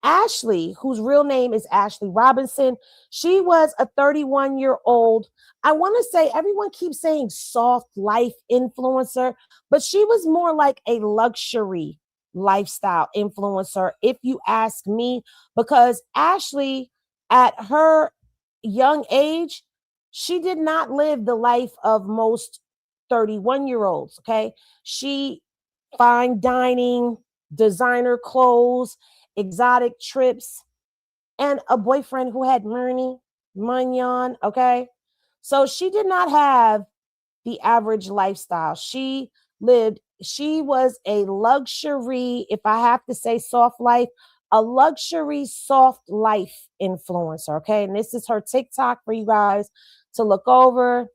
Ashlee, whose real name is Ashlee Robinson, she was a 31-year-old. I want to say everyone keeps saying soft life influencer, but she was more like a luxury lifestyle influencer, if you ask me, because Ashlee, at her young age, she did not live the life of most 31-year-olds. Okay. She fine dining, designer clothes, exotic trips, and a boyfriend who had Mignon. Okay. So she did not have the average lifestyle. She was a luxury, if I have to say soft life, a luxury soft life influencer. Okay. And this is her TikTok for you guys to look over.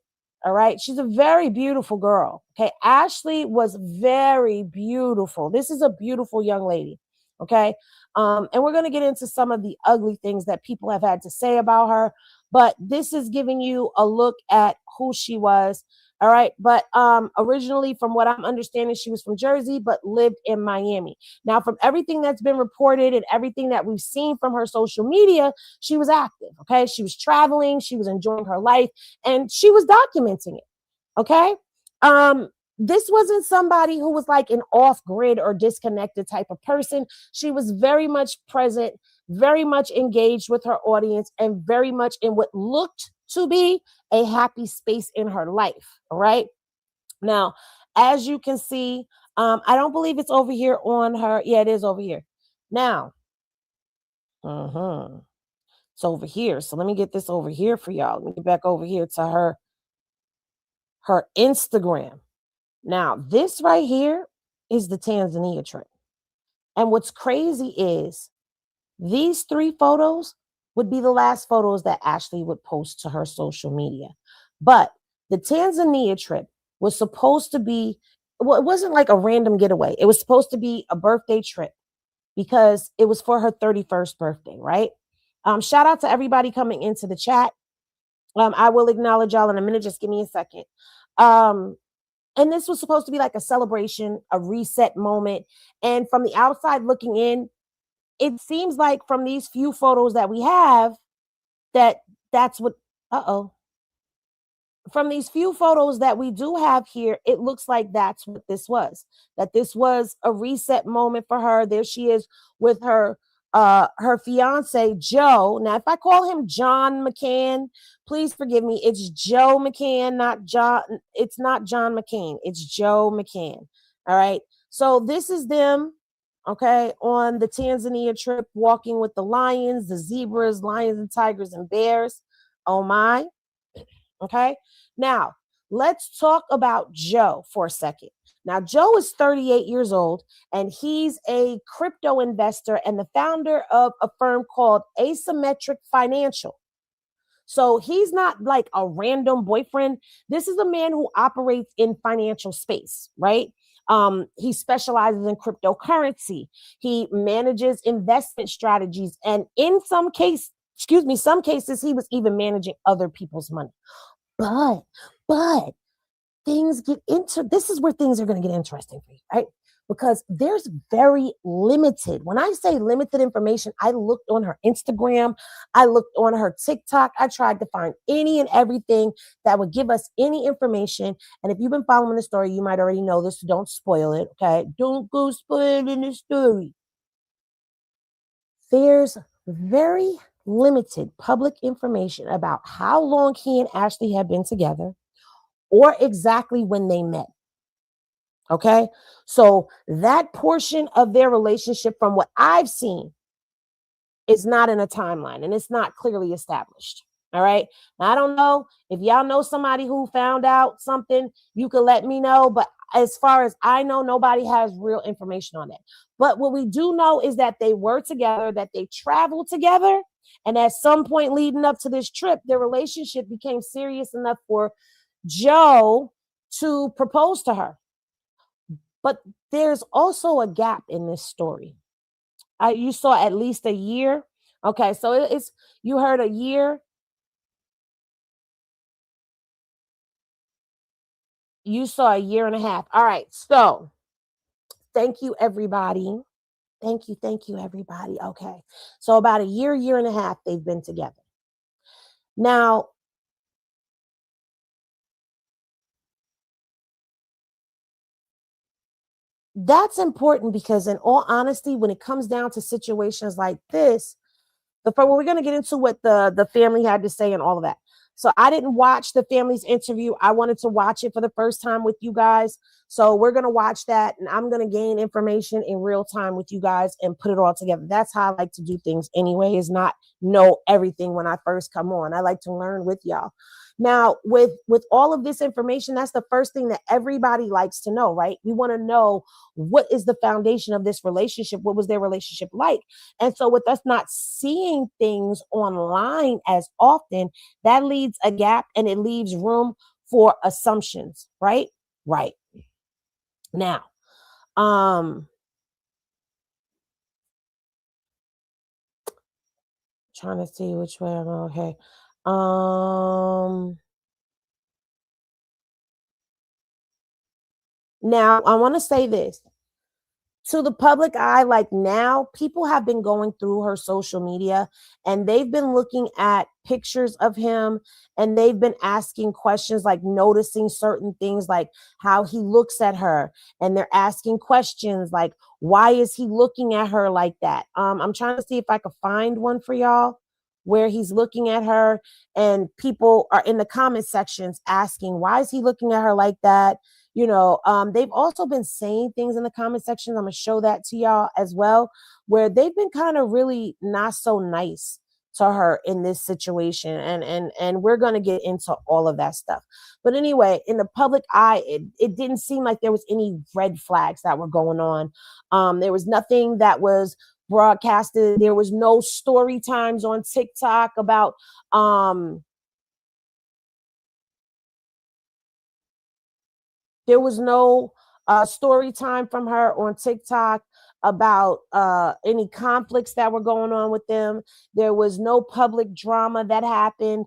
All right. She's a very beautiful girl. Okay. Ashlee was very beautiful. This is a beautiful young lady. Okay. And we're going to get into some of the ugly things that people have had to say about her, but this is giving you a look at who she was. All right. But originally, from what I'm understanding, she was from Jersey, but lived in Miami. Now, from everything that's been reported and everything that we've seen from her social media, she was active. Okay. She was traveling, she was enjoying her life, and she was documenting it. Okay. This wasn't somebody who was like an off grid or disconnected type of person. She was very much present, very much engaged with her audience, and very much in what looked to be a happy space in her life. All right. Now, as you can see, I don't believe it's over here on her. Yeah, it is over here. Now, it's over here. So let me get this over here for y'all. Let me get back over here to her Instagram. Now, this right here is the Tanzania trip. And what's crazy is these 3 photos would be the last photos that Ashlee would post to her social media. But the Tanzania trip was supposed to be, well, it wasn't like a random getaway. It was supposed to be a birthday trip because it was for her 31st birthday, right? Shout out to everybody coming into the chat. I will acknowledge y'all in a minute. Just give me a second. And this was supposed to be like a celebration, a reset moment. And from the outside looking in, it seems like from these few photos that we have that that's what, from these few photos that we do have here, it looks like that's what this was, that this was a reset moment for her. There she is with her fiance, Joe. Now, if I call him John McCann, please forgive me. It's Joe McCann, not John. It's not John McCain. It's Joe McCann. All right. So this is them, okay, on the Tanzania trip, walking with the lions, the zebras, lions and tigers and bears. Oh my. Okay. Now, let's talk about Joe for a second. Now, Joe is 38 years old, and he's a crypto investor and the founder of a firm called Asymmetric Financial. So he's not like a random boyfriend. This is a man who operates in financial space, right? He specializes in cryptocurrency. He manages investment strategies, and in some cases, some cases he was even managing other people's money. But things get into, this is where things are going to get interesting for you, right? Because there's very limited, when I say limited information, I looked on her Instagram, I looked on her TikTok, I tried to find any and everything that would give us any information. And if you've been following the story, you might already know this, so don't spoil it, okay? Don't go spoiling the story. There's very limited public information about how long he and Ashlee have been together, or exactly when they met. Okay. So that portion of their relationship, from what I've seen, is not in a timeline and it's not clearly established. All right. Now, I don't know if y'all know somebody who found out something, you can let me know. But as far as I know, nobody has real information on that. But what we do know is that they were together, that they traveled together. And at some point leading up to this trip, their relationship became serious enough for Joe to propose to her. But there's also a gap in this story. You saw at least a year. Okay, so it's, you heard a year. You saw a year and a half. All right, so thank you, everybody. Thank you, everybody. Okay. So about a year and a half, they've been together. Now, that's important because, in all honesty, when it comes down to situations like this, we're going to get into what the family had to say and all of that. So I didn't watch the family's interview. I wanted to watch it for the first time with you guys. So we're going to watch that, and I'm going to gain information in real time with you guys and put it all together. That's how I like to do things anyway, is not know everything when I first come on. I like to learn with y'all. Now, with all of this information, that's the first thing that everybody likes to know, right? We want to know, what is the foundation of this relationship? What was their relationship like? And so with us not seeing things online as often, that leaves a gap and it leaves room for assumptions, right? Right. Now, um, trying to see which way I'm going. Okay. Now I want to say this to the public eye. Like, now people have been going through her social media and they've been looking at pictures of him, and they've been asking questions, like noticing certain things, like how he looks at her, and they're asking questions like, why is he looking at her like that? I'm trying to see if I could find one for y'all where he's looking at her, and people are in the comment sections asking, why is he looking at her like that? They've also been saying things in the comment section. I'm gonna show that to y'all as well, where they've been kind of really not so nice to her in this situation, and we're gonna get into all of that stuff. But anyway, in the public eye, it didn't seem like there was any red flags that were going on. There was nothing that was broadcasted. There was no story times on TikTok about there was no story time from her on TikTok about any conflicts that were going on with them. There was no public drama that happened.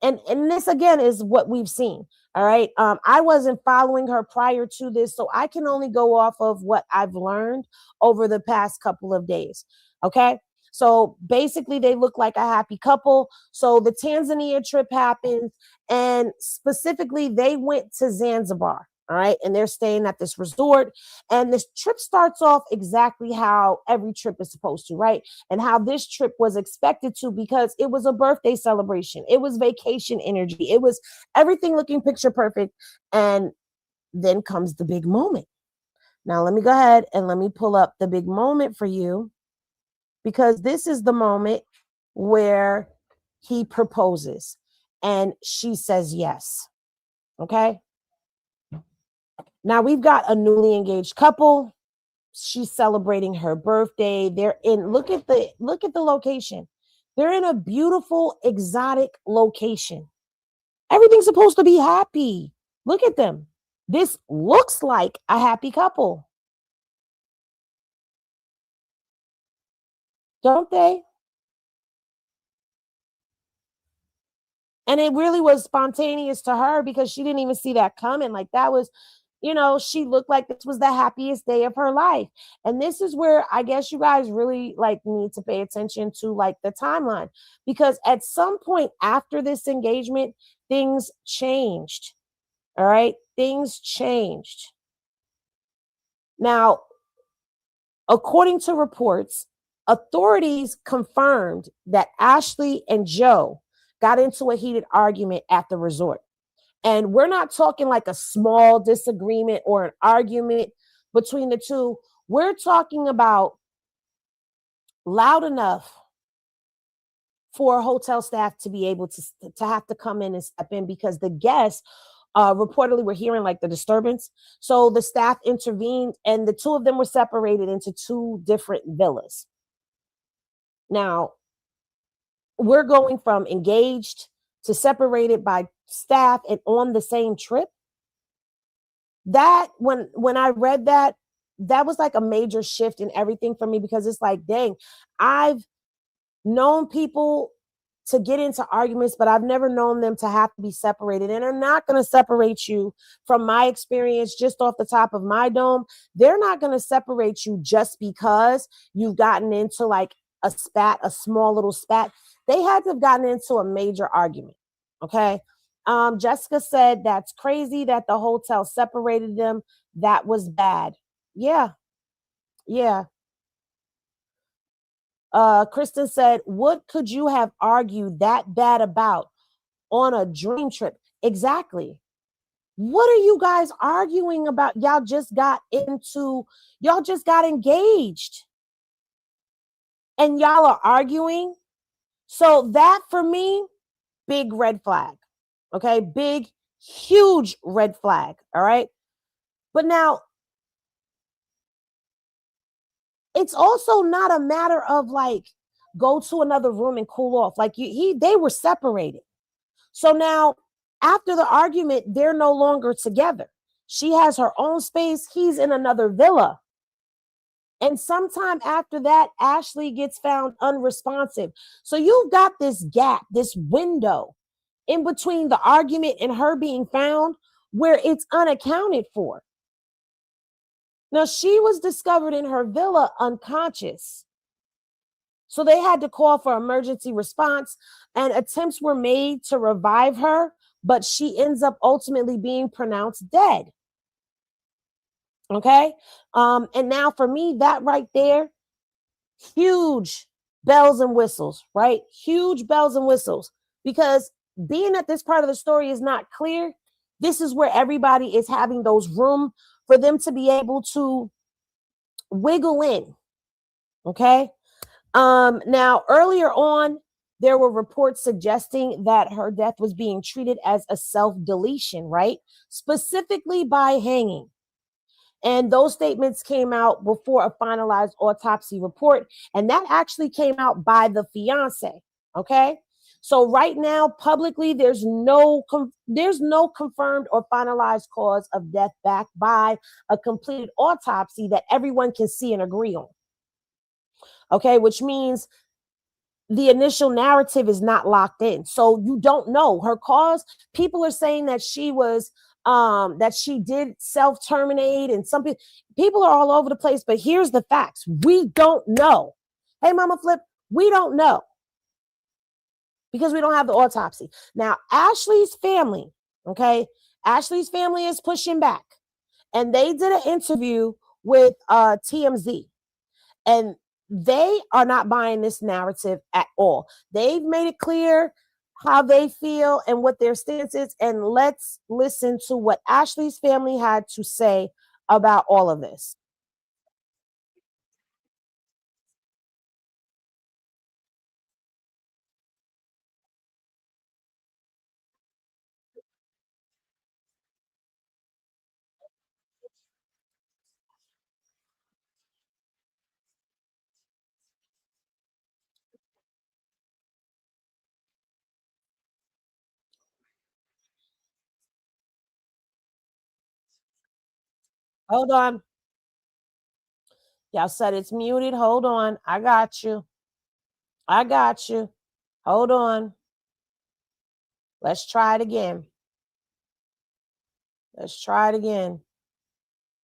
And this again is what we've seen. All right. I wasn't following her prior to this, so I can only go off of what I've learned over the past couple of days. Okay. So basically, they look like a happy couple. So the Tanzania trip happened, and specifically, they went to Zanzibar. All right. And they're staying at this resort. And this trip starts off exactly how every trip is supposed to, right? And how this trip was expected to, because it was a birthday celebration. It was vacation energy. It was everything looking picture perfect. And then comes the big moment. Now, let me go ahead and let me pull up the big moment for you, because this is the moment where he proposes and she says yes. Okay. Now we've got a newly engaged couple. She's celebrating her birthday. They're in, look at the location. They're in a beautiful exotic location. Everything's supposed to be happy. Look at them. This looks like a happy couple, don't they? And it really was spontaneous to her, because she didn't even see that coming. Like, that was, she looked like this was the happiest day of her life. And this is where I guess you guys really like need to pay attention to, like, the timeline, because at some point after this engagement, things changed. All right. Things changed. Now, according to reports, authorities confirmed that Ashlee and Joe got into a heated argument at the resort. And we're not talking like a small disagreement or an argument between the two. We're talking about loud enough for hotel staff to be able to have to come in and step in, because the guests reportedly were hearing like the disturbance. So the staff intervened, and the two of them were separated into two different villas. Now, we're going from engaged to separated by staff and on the same trip. That, when I read that, that was like a major shift in everything for me, because it's like, dang, I've known people to get into arguments, but I've never known them to have to be separated. And they're not going to separate you, from my experience, just off the top of my dome. They're not going to separate you just because you've gotten into like a spat, a small little spat. They had to have gotten into a major argument. Okay. Jessica said that's crazy that the hotel separated them. That was bad. Yeah. Yeah. Kristen said, what could you have argued that bad about on a dream trip? Exactly. What are you guys arguing about? Y'all just got engaged and y'all are arguing. So that for me, big red flag. Okay. Big, huge red flag. All right. But now it's also not a matter of like, go to another room and cool off. Like they were separated. So now after the argument, they're no longer together. She has her own space. He's in another villa. And sometime after that, Ashlee gets found unresponsive. So you've got this gap, this window in between the argument and her being found where it's unaccounted for. Now, she was discovered in her villa unconscious. So they had to call for emergency response, and attempts were made to revive her, but she ends up ultimately being pronounced dead. Okay. And now for me, that right there, huge bells and whistles, right? Huge bells and whistles, because being that this part of the story is not clear, this is where everybody is having those room for them to be able to wiggle in. Okay. Now earlier on, there were reports suggesting that her death was being treated as a self-deletion, right? Specifically by hanging. And those statements came out before a finalized autopsy report. And that actually came out by the fiancé. Okay. So right now, publicly, there's no confirmed or finalized cause of death backed by a completed autopsy that everyone can see and agree on. Okay. Which means the initial narrative is not locked in. So you don't know her cause. People are saying that she was that she did self-terminate, and some people are all over the place, but here's the facts. We don't know. Hey, Mama Flip, we don't know because we don't have the autopsy. Now, Ashlee's family, okay? Ashlee's family is pushing back, and they did an interview with TMZ, and they are not buying this narrative at all. They've made it clear how they feel and what their stance is. And let's listen to what Ashlee's family had to say about all of this. Hold on. Y'all said it's muted. Hold on. I got you. I got you. Hold on. Let's try it again. Let's try it again.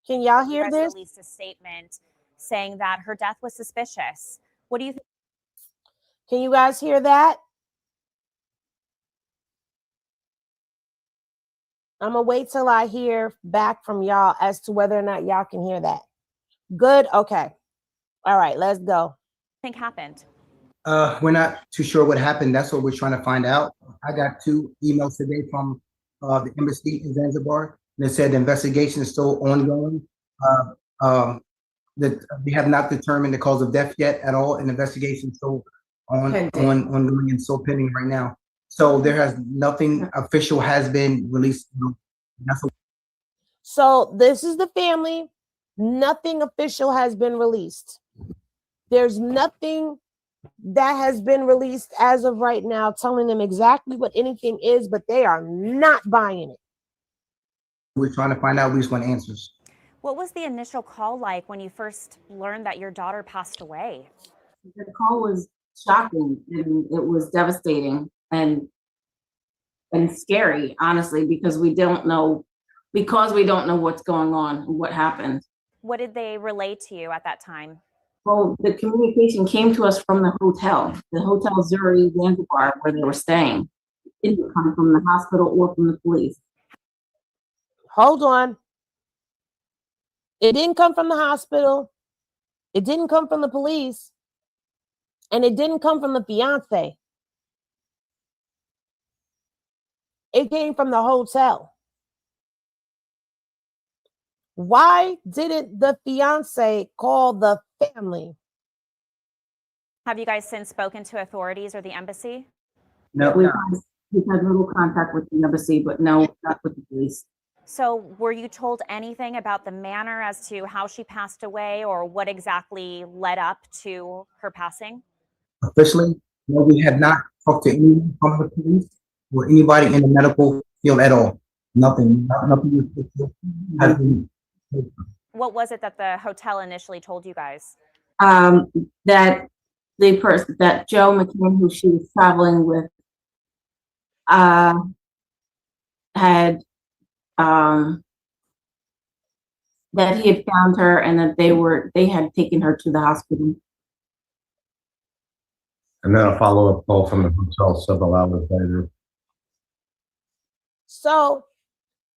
Can y'all hear this? Released a statement saying that her death was suspicious. What do you think? Can you guys hear that? I'm going to wait till I hear back from y'all as to whether or not y'all can hear that. Good? Okay. All right, let's go. Think happened? We're not too sure what happened. That's what we're trying to find out. I got 2 emails today from the embassy in Zanzibar that said the investigation is still ongoing. That they have not determined the cause of death yet at all. An investigation is still ongoing and still pending right now. So there has nothing official has been released. So this is the family. Nothing official has been released. There's nothing that has been released as of right now telling them exactly what anything is, but they are not buying it. We're trying to find out. We just want answers. What was the initial call like when you first learned that your daughter passed away? The call was shocking, and it was devastating and scary, honestly, because we don't know what's going on and what happened. What did they relay to you at that time? Well, the communication came to us from the Hotel Zuri Zanzibar, where they were staying. It didn't come from the hospital or from the police. Hold on. It didn't come from the hospital. It didn't come from the police. And it didn't come from the fiancé. It came from the hotel. Why didn't the fiancé call the family? Have you guys since spoken to authorities or the embassy? No, We've had little contact with the embassy, but no, not with the police. So were you told anything about the manner as to how she passed away or what exactly led up to her passing? officially, no, we have not talked to anyone from the police or anybody in the medical field at all. Nothing. Nothing has been. What was it that the hotel initially told you guys? That the person, that Joe McCann, who she was traveling with, had that he had found her and that they had taken her to the hospital. And then a follow-up call from the hotel several hours later. So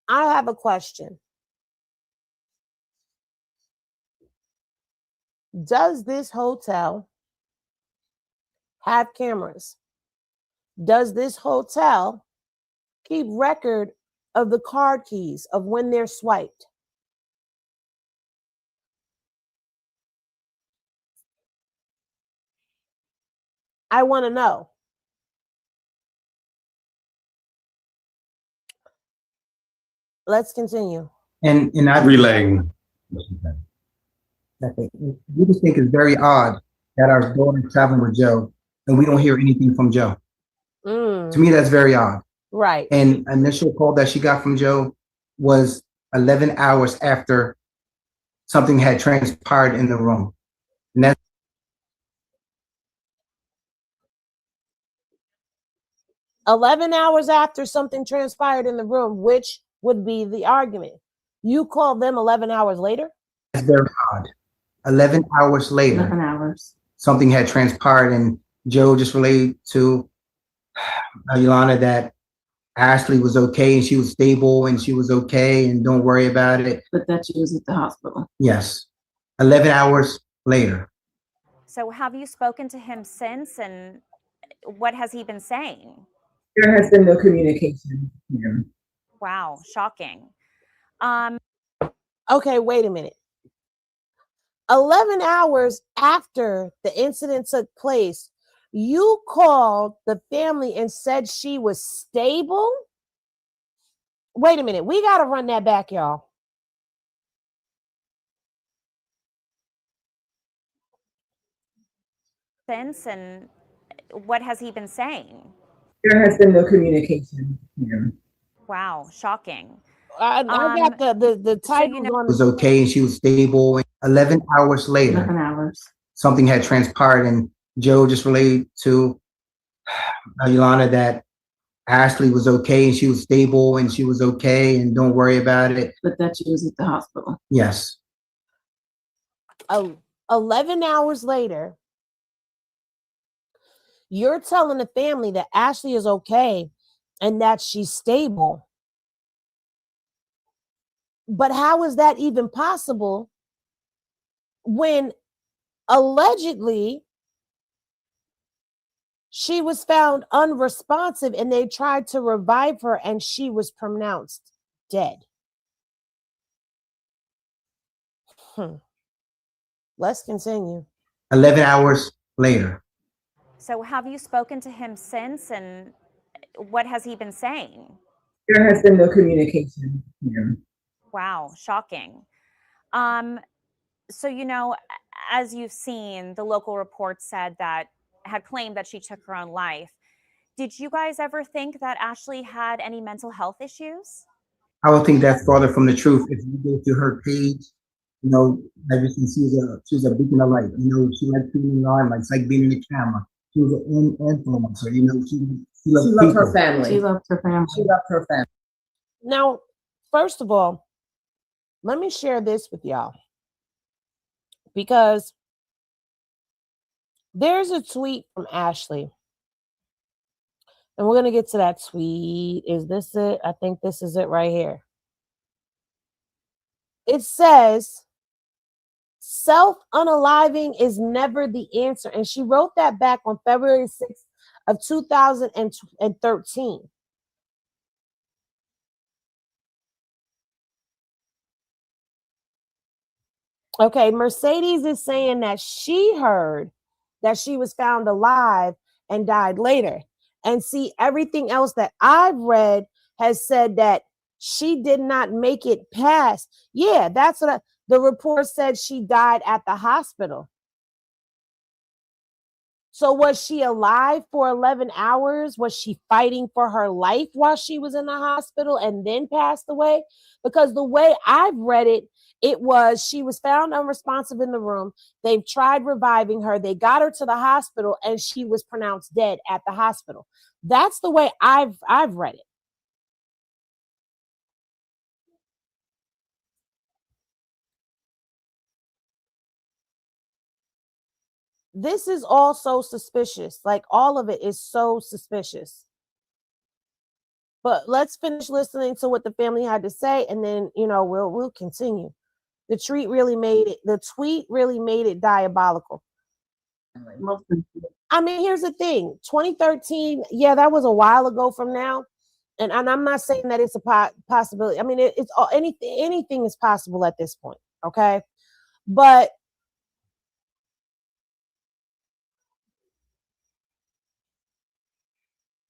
I have a question. Does this hotel have cameras? Does this hotel keep record of the card keys of when they're swiped? I want to know. Let's continue. And I Relaying. we just think it's very odd that our daughter is traveling with Joe and we don't hear anything from Joe. To me, that's very odd. Right. And initial call that she got from Joe was 11 hours after something had transpired in the room. And that's 11 hours after something transpired in the room, which would be the argument. You called them 11 hours later? very odd. 11 hours later, 11 hours. something had transpired, and Joe just relayed to Yolanda that Ashlee was okay and she was stable and she was okay and don't worry about it. But that she was at the hospital. Yes. 11 hours later. So have you spoken to him since, and what has he been saying? There has been no communication here. Wow, shocking. Okay, wait a minute. 11 hours after the incident took place, you called the family and said she was stable? Wait a minute. We got to run that back, y'all. Since, and what has he been saying? There has been no communication here. Wow, shocking. I got the title on Was okay and she was stable. 11 hours later, 11 hours. something had transpired, and Joe just relayed to Yolanda that Ashlee was okay and she was stable and she was okay and don't worry about it. But that she was at the hospital. Yes. 11 hours later, you're telling the family that Ashlee is okay and that she's stable. But how is that even possible when allegedly she was found unresponsive and they tried to revive her and she was pronounced dead? Let's continue. 11 hours later. So have you spoken to him since, and what has he been saying? There has been no communication here. Wow, shocking. So, you know, as you've seen, the local report said that had claimed that she took her own life. Did you guys ever think that Ashlee had any mental health issues? I would think that's farther from the truth. If you go to her page, you know, everything, she's a beacon of light. You know, she likes being in the limelight. It's like being in the camera. She was an influencer. You know, she She loved loved her people. family. She loved her family. She loved her family. Now, first of all, let me share this with y'all because there's a tweet from Ashlee, and we're going to get to that tweet. Is this it? I think this is it right here. It says, self-unaliving is never the answer. And she wrote that back on February 6th of 2013. Okay, Mercedes is saying that she heard that she was found alive and died later. And see, everything else that I've read has said that she did not make it past. Yeah, that's what the report said. She died at the hospital. So was she alive for 11 hours? Was she fighting for her life while she was in the hospital and then passed away? Because the way I've read it, it was she was found unresponsive in the room. They've tried reviving her. They got her to the hospital and she was pronounced dead at the hospital. That's the way I've read it. This is all so suspicious. Like, all of it is so suspicious. But let's finish listening to what the family had to say, and then, you know, we'll continue. The tweet really made it diabolical. I mean, here's the thing. 2013, yeah, that was a while ago from now. And I'm not saying that it's a possibility. I mean, it's anything is possible at this point, okay? But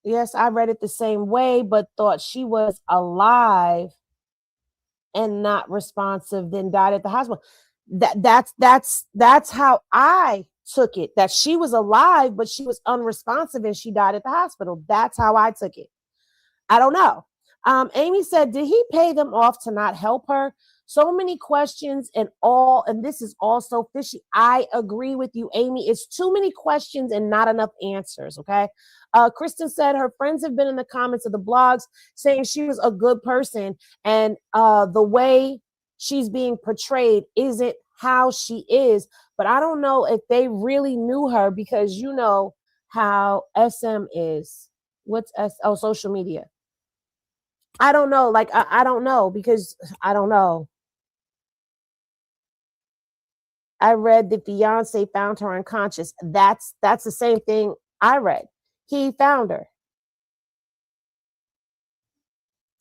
yes, I read it the same way, but thought she was alive and not responsive, then died at the hospital. That's how I took it. That she was alive, but she was unresponsive and she died at the hospital. That's how I took it. I don't know. Amy said, did he pay them off to not help her? So many questions and this is also fishy. I agree with you, Amy. It's too many questions and not enough answers, okay? Kristen said her friends have been in the comments of the blogs saying she was a good person, and the way she's being portrayed isn't how she is. But I don't know if they really knew her, because you know how SM is. What's social media? I don't know. Like, I don't know, because I don't know. I read the fiance found her unconscious. That's the same thing I read. He found her.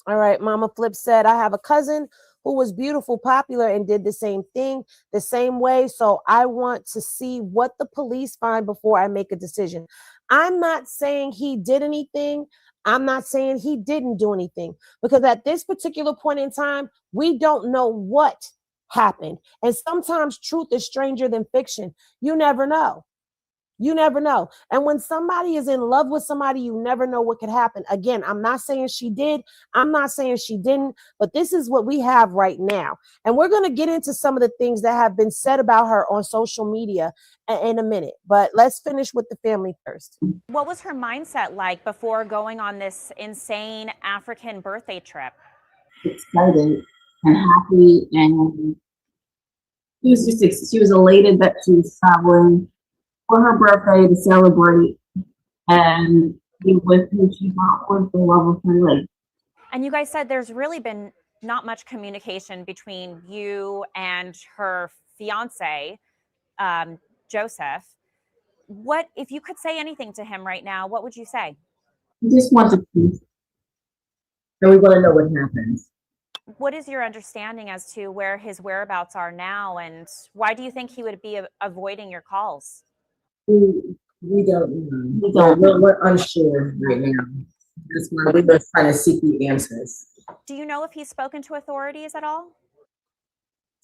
All right. Mama Flip said, I have a cousin who was beautiful, popular, and did the same thing the same way. So I want to see what the police find before I make a decision. I'm not saying he did anything. I'm not saying he didn't do anything, because at this particular point in time, we don't know what happened. And sometimes truth is stranger than fiction. You never know. You never know. And when somebody is in love with somebody, you never know what could happen. Again, I'm not saying she did. I'm not saying she didn't, but this is what we have right now. And we're going to get into some of the things that have been said about her on social media in a minute. But let's finish with the family first. What was her mindset like before going on this insane African birthday trip? Excited and happy, and she was elated that she was traveling for her birthday to celebrate and be with who she thought was the love of her life. And you guys said there's really been not much communication between you and her fiance, Joseph. What, if you could say anything to him right now, what would you say? We just want to peace. And we want to know what happens. What is your understanding as to where his whereabouts are now, and why do you think he would be avoiding your calls? We don't know. We're unsure right now. That's why we're trying to seek the answers. Do you know if he's spoken to authorities at all?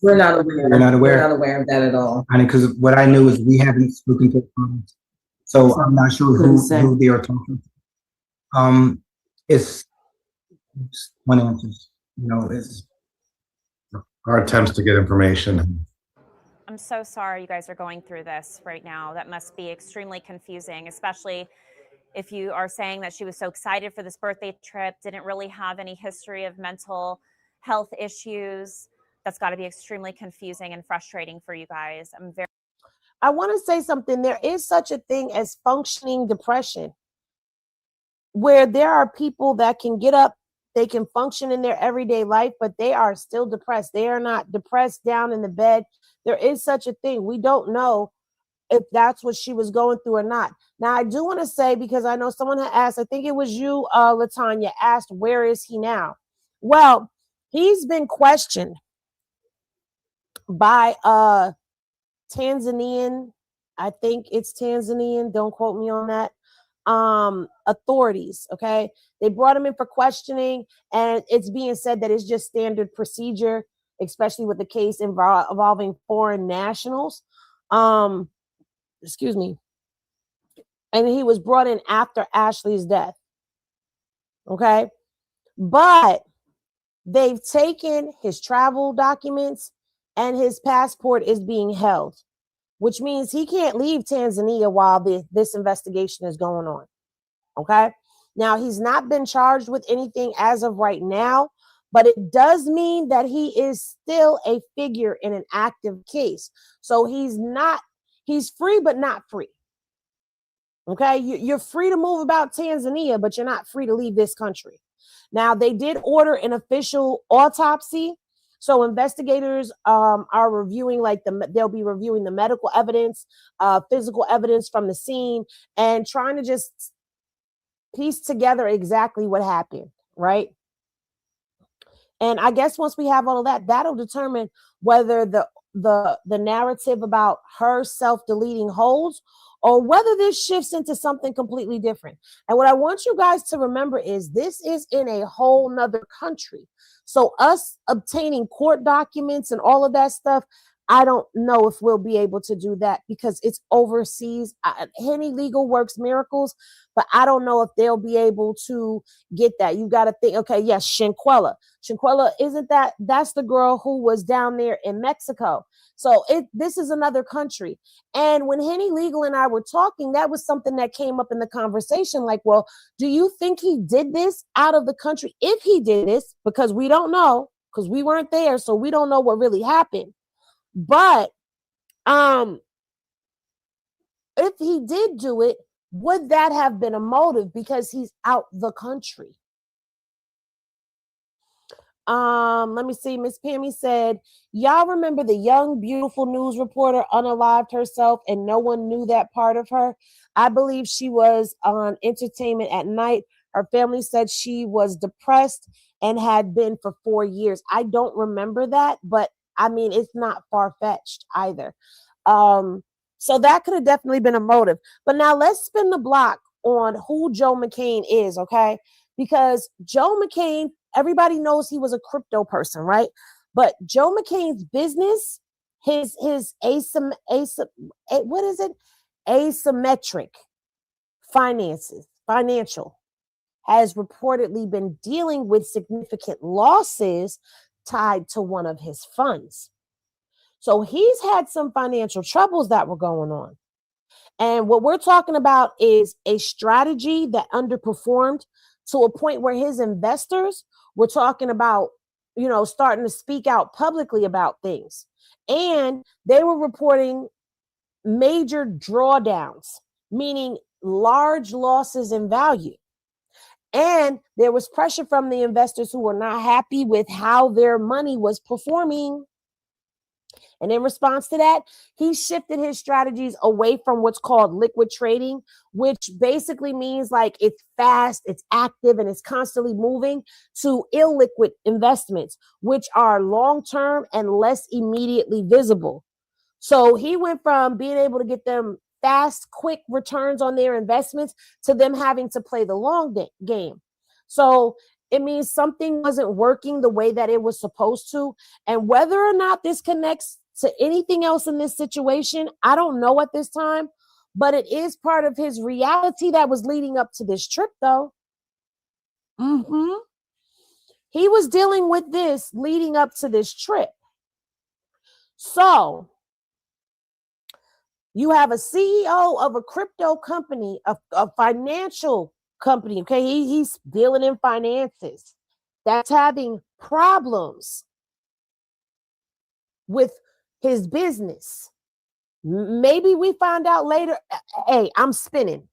We're not aware. We're not aware of that at all. I mean, because what I knew is we haven't spoken to them, so I'm not sure who they are talking to. It's one answer. You know, it's Our attempts to get information I'm so sorry you guys are going through this right now. That must be extremely confusing, especially if you are saying that she was so excited for this birthday trip, didn't really have any history of mental health issues. That's got to be extremely confusing and frustrating for you guys. I want to say something. There is such a thing as functioning depression, where there are people that can get up, they can function in their everyday life, but they are still depressed. They are not depressed down in the bed. There is such a thing. We don't know if that's what she was going through or not. Now, I do want to say, because I know someone had asked, I think it was you, Latanya, asked, where is he now? Well, he's been questioned by Tanzanian, I think it's Tanzanian, don't quote me on that, authorities. Okay, they brought him in for questioning, and it's being said that it's just standard procedure, especially with the case involving foreign nationals. Excuse me. And he was brought in after Ashlee's death. Okay, but they've taken his travel documents, and his passport is being held, which means he can't leave Tanzania while this investigation is going on. Okay. Now, he's not been charged with anything as of right now, but it does mean that he is still a figure in an active case. So he's free, but not free. Okay. You're free to move about Tanzania, but you're not free to leave this country. Now, they did order an official autopsy. So investigators are reviewing, they'll be reviewing the medical evidence, physical evidence from the scene, and trying to just piece together exactly what happened, right? And I guess once we have all of that, that'll determine whether the narrative about her self-deleting holds, or whether this shifts into something completely different. And what I want you guys to remember is this is in a whole nother country. So us obtaining court documents and all of that stuff, I don't know if we'll be able to do that because it's overseas. Henny Legal works miracles, but I don't know if they'll be able to get that. You got to think, okay, yes, Shinquella. Shinquella, that's the girl who was down there in Mexico. So this is another country. And when Henny Legal and I were talking, that was something that came up in the conversation. Like, well, do you think he did this out of the country? If he did this, because we don't know, because we weren't there, so we don't know what really happened. But if he did do it, would that have been a motive because he's out the country? Let me see. Miss Pammy said, y'all remember the young, beautiful news reporter unalived herself and no one knew that part of her? I believe she was on Entertainment at Night. Her family said she was depressed and had been for 4 years. I don't remember that, but I mean, it's not far-fetched either. So that could have definitely been a motive. But now let's spin the block on who Joe McCann is, okay? Because Joe McCann, everybody knows he was a crypto person, right? But Joe McCann's business, his asymmetric financial, has reportedly been dealing with significant losses tied to one of his funds. So he's had some financial troubles that were going on. And what we're talking about is a strategy that underperformed to a point where his investors were talking about, starting to speak out publicly about things. And they were reporting major drawdowns, meaning large losses in value. And there was pressure from the investors who were not happy with how their money was performing. And in response to that, he shifted his strategies away from what's called liquid trading, which basically means like it's fast, it's active, and it's constantly moving, to illiquid investments, which are long-term and less immediately visible. So he went from being able to get them fast, quick returns on their investments to them having to play the long game. So it means something wasn't working the way that it was supposed to. And whether or not this connects to anything else in this situation, I don't know at this time, but it is part of his reality that was leading up to this trip, though. He was dealing with this leading up to this trip. So You have a CEO of a crypto company, a financial company. Okay, he's dealing in finances. That's having problems with his business. Maybe we find out later. Hey, I'm spinning.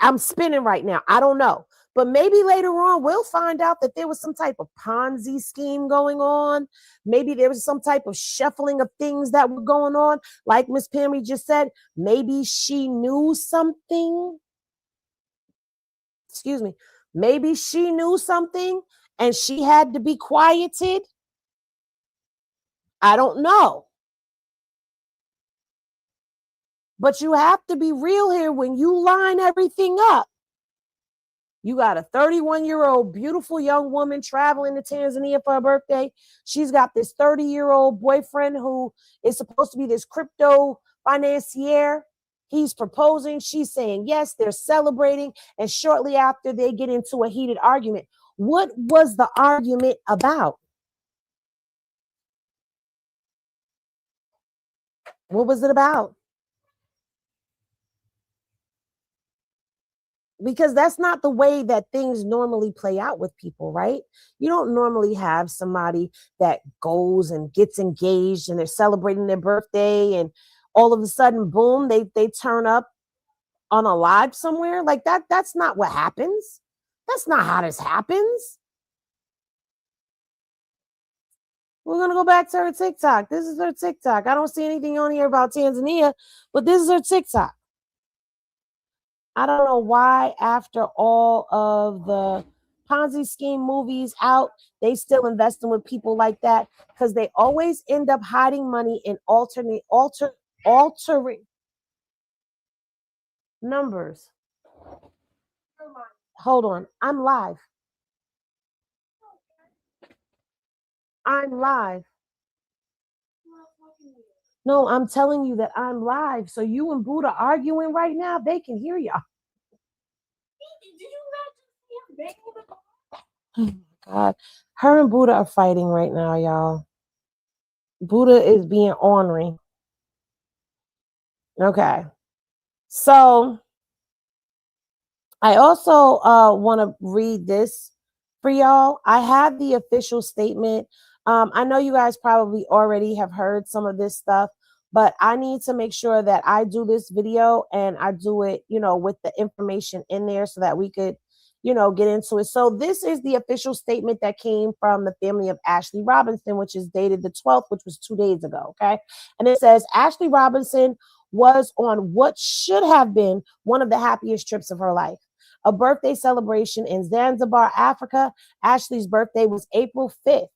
I'm spinning right now. I don't know. But maybe later on we'll find out that there was some type of Ponzi scheme going on. Maybe there was some type of shuffling of things that were going on. Like Miss Pammy just said, maybe she knew something. Excuse me. Maybe she knew something and she had to be quieted. I don't know. But you have to be real here when you line everything up. You got a 31-year-old beautiful young woman traveling to Tanzania for her birthday. She's got this 30-year-old boyfriend who is supposed to be this crypto financier. He's proposing. She's saying yes. They're celebrating. And shortly after, they get into a heated argument. What was the argument about? What was it about? Because that's not the way that things normally play out with people, right? You don't normally have somebody that goes and gets engaged and they're celebrating their birthday and all of a sudden, boom, they turn up on a live somewhere. Like that's not what happens. That's not how this happens. We're going to go back to her TikTok. This is her TikTok. I don't see anything on here about Tanzania, but this is her TikTok. I don't know why after all of the Ponzi scheme movies out, they still investing with people like that because they always end up hiding money in altering numbers. Hold on. I'm live. I'm live. No, I'm telling you that I'm live. So you and Buddha arguing right now, they can hear y'all. Oh my God. Her and Buddha are fighting right now, y'all. Buddha is being ornery. Okay. So I also want to read this for y'all. I have the official statement. I know you guys probably already have heard some of this stuff, but I need to make sure that I do this video and I do it, with the information in there so that we could, get into it. So this is the official statement that came from the family of Ashlee Robinson, which is dated the 12th, which was 2 days ago. Okay. And it says Ashlee Robinson was on what should have been one of the happiest trips of her life. A birthday celebration in Zanzibar, Africa. Ashlee's birthday was April 5th.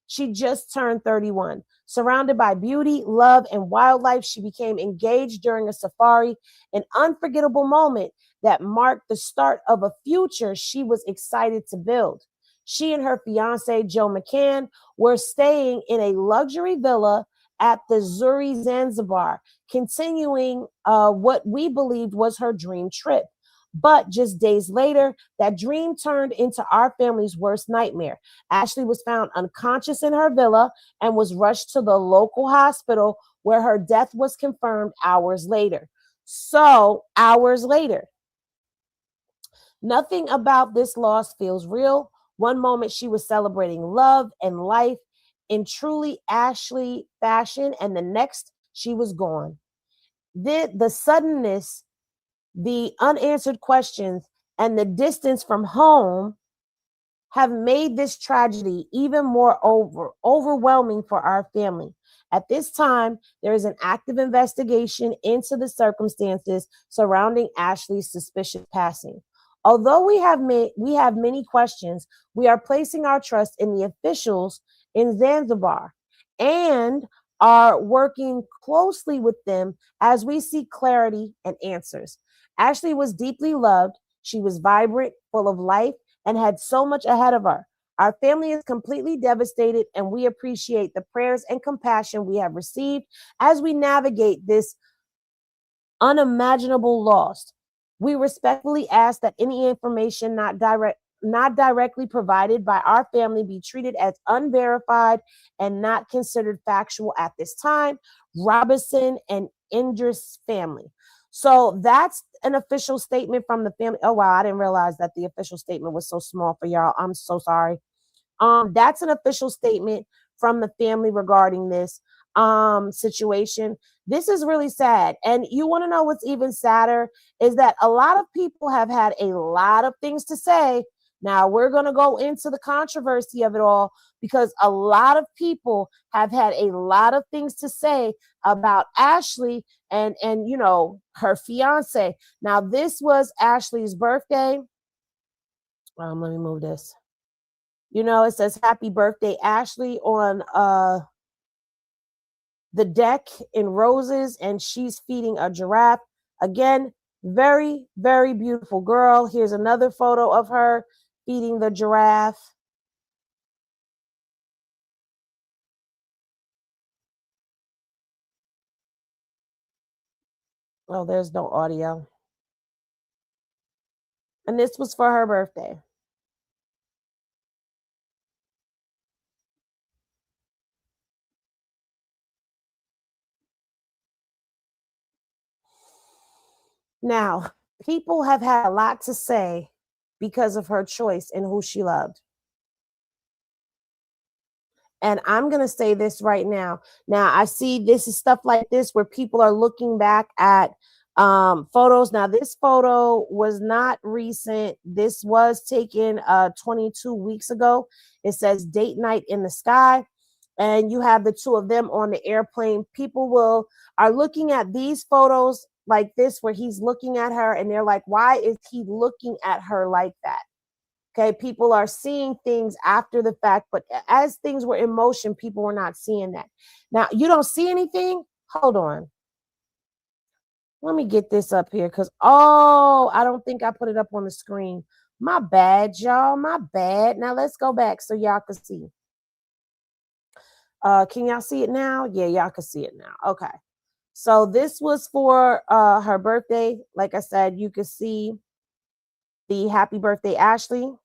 She just turned 31. Surrounded by beauty, love, and wildlife, she became engaged during a safari, an unforgettable moment that marked the start of a future she was excited to build. She and her fiancé, Joe McCann, were staying in a luxury villa at the Zuri, Zanzibar, continuing what we believed was her dream trip. But just days later, that dream turned into our family's worst nightmare. Ashlee was found unconscious in her villa and was rushed to the local hospital where her death was confirmed hours later. So, hours later. Nothing about this loss feels real. One moment she was celebrating love and life in truly Ashlee fashion, and the next she was gone. The suddenness, the unanswered questions, and the distance from home have made this tragedy even more overwhelming for our family. At this time, there is an active investigation into the circumstances surrounding Ashlee's suspicious passing. Although we have many questions, we are placing our trust in the officials in Zanzibar and are working closely with them as we seek clarity and answers. Ashlee was deeply loved. She was vibrant, full of life, and had so much ahead of her. Our family is completely devastated, and we appreciate the prayers and compassion we have received as we navigate this unimaginable loss. We respectfully ask that any information not directly provided by our family be treated as unverified and not considered factual at this time. Robinson and Indra's family. So that's an official statement from the family. Oh wow, I didn't realize that the official statement was so small for y'all. I'm so sorry. That's an official statement from the family regarding this situation. This is really sad. And you want to know what's even sadder is that a lot of people have had a lot of things to say. Now we're going to go into the controversy of it all because a lot of people have had a lot of things to say about Ashlee and you know, her fiance. Now this was Ashlee's birthday. Let me move this. You know, it says happy birthday, Ashlee, on the deck in roses, and she's feeding a giraffe. Again, very, very beautiful girl. Here's another photo of her feeding the giraffe. Oh, there's no audio. And this was for her birthday. Now, people have had a lot to say because of her choice and who she loved. And I'm going to say this right now. Now, I see this is stuff like this where people are looking back at photos. Now, this photo was not recent. This was taken 22 weeks ago. It says date night in the sky. And you have the two of them on the airplane. People are looking at these photos like this where he's looking at her and they're like, why is he looking at her like that? Okay, people are seeing things after the fact, but as things were in motion, people were not seeing that. Now, you don't see anything? Hold on. Let me get this up here because, I don't think I put it up on the screen. My bad, y'all. My bad. Now, let's go back so y'all can see. Can y'all see it now? Yeah, y'all can see it now. Okay. So this was for her birthday. Like I said, you can see the happy birthday, Ashlee.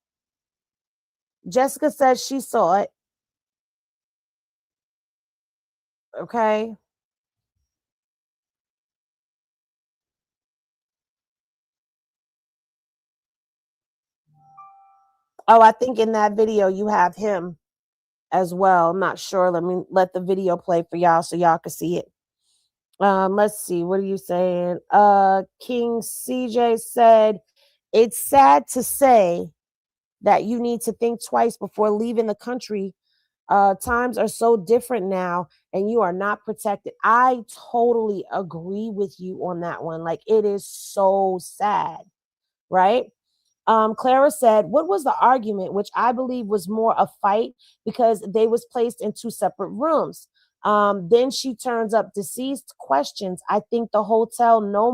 Jessica says she saw it. Okay. Oh, I think in that video you have him as well. I'm not sure. Let me let the video play for y'all so y'all can see it. Let's see. What are you saying? King CJ said, it's sad to say that you need to think twice before leaving the country. Times are so different now and you are not protected. I totally agree with you on that one. Like, it is so sad, right? Clara said, what was the argument? Which I believe was more a fight because they was placed in two separate rooms. Then she turns up deceased questions. I think the hotel knows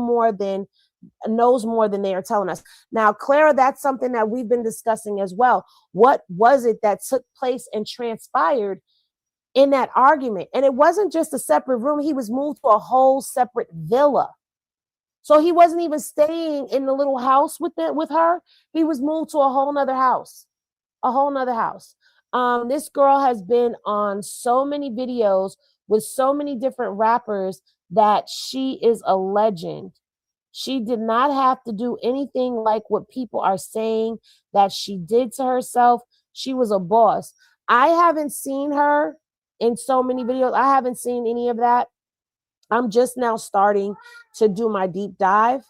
more than they are telling us. Now, Clara, that's something that we've been discussing as well. What was it that took place and transpired in that argument? And it wasn't just a separate room. He was moved to a whole separate villa. So he wasn't even staying in the little house with her. He was moved to a whole nother house. This girl has been on so many videos with so many different rappers that she is a legend. She did not have to do anything like what people are saying that she did to herself. She was a boss. I haven't seen her in so many videos. I haven't seen any of that. I'm just now starting to do my deep dive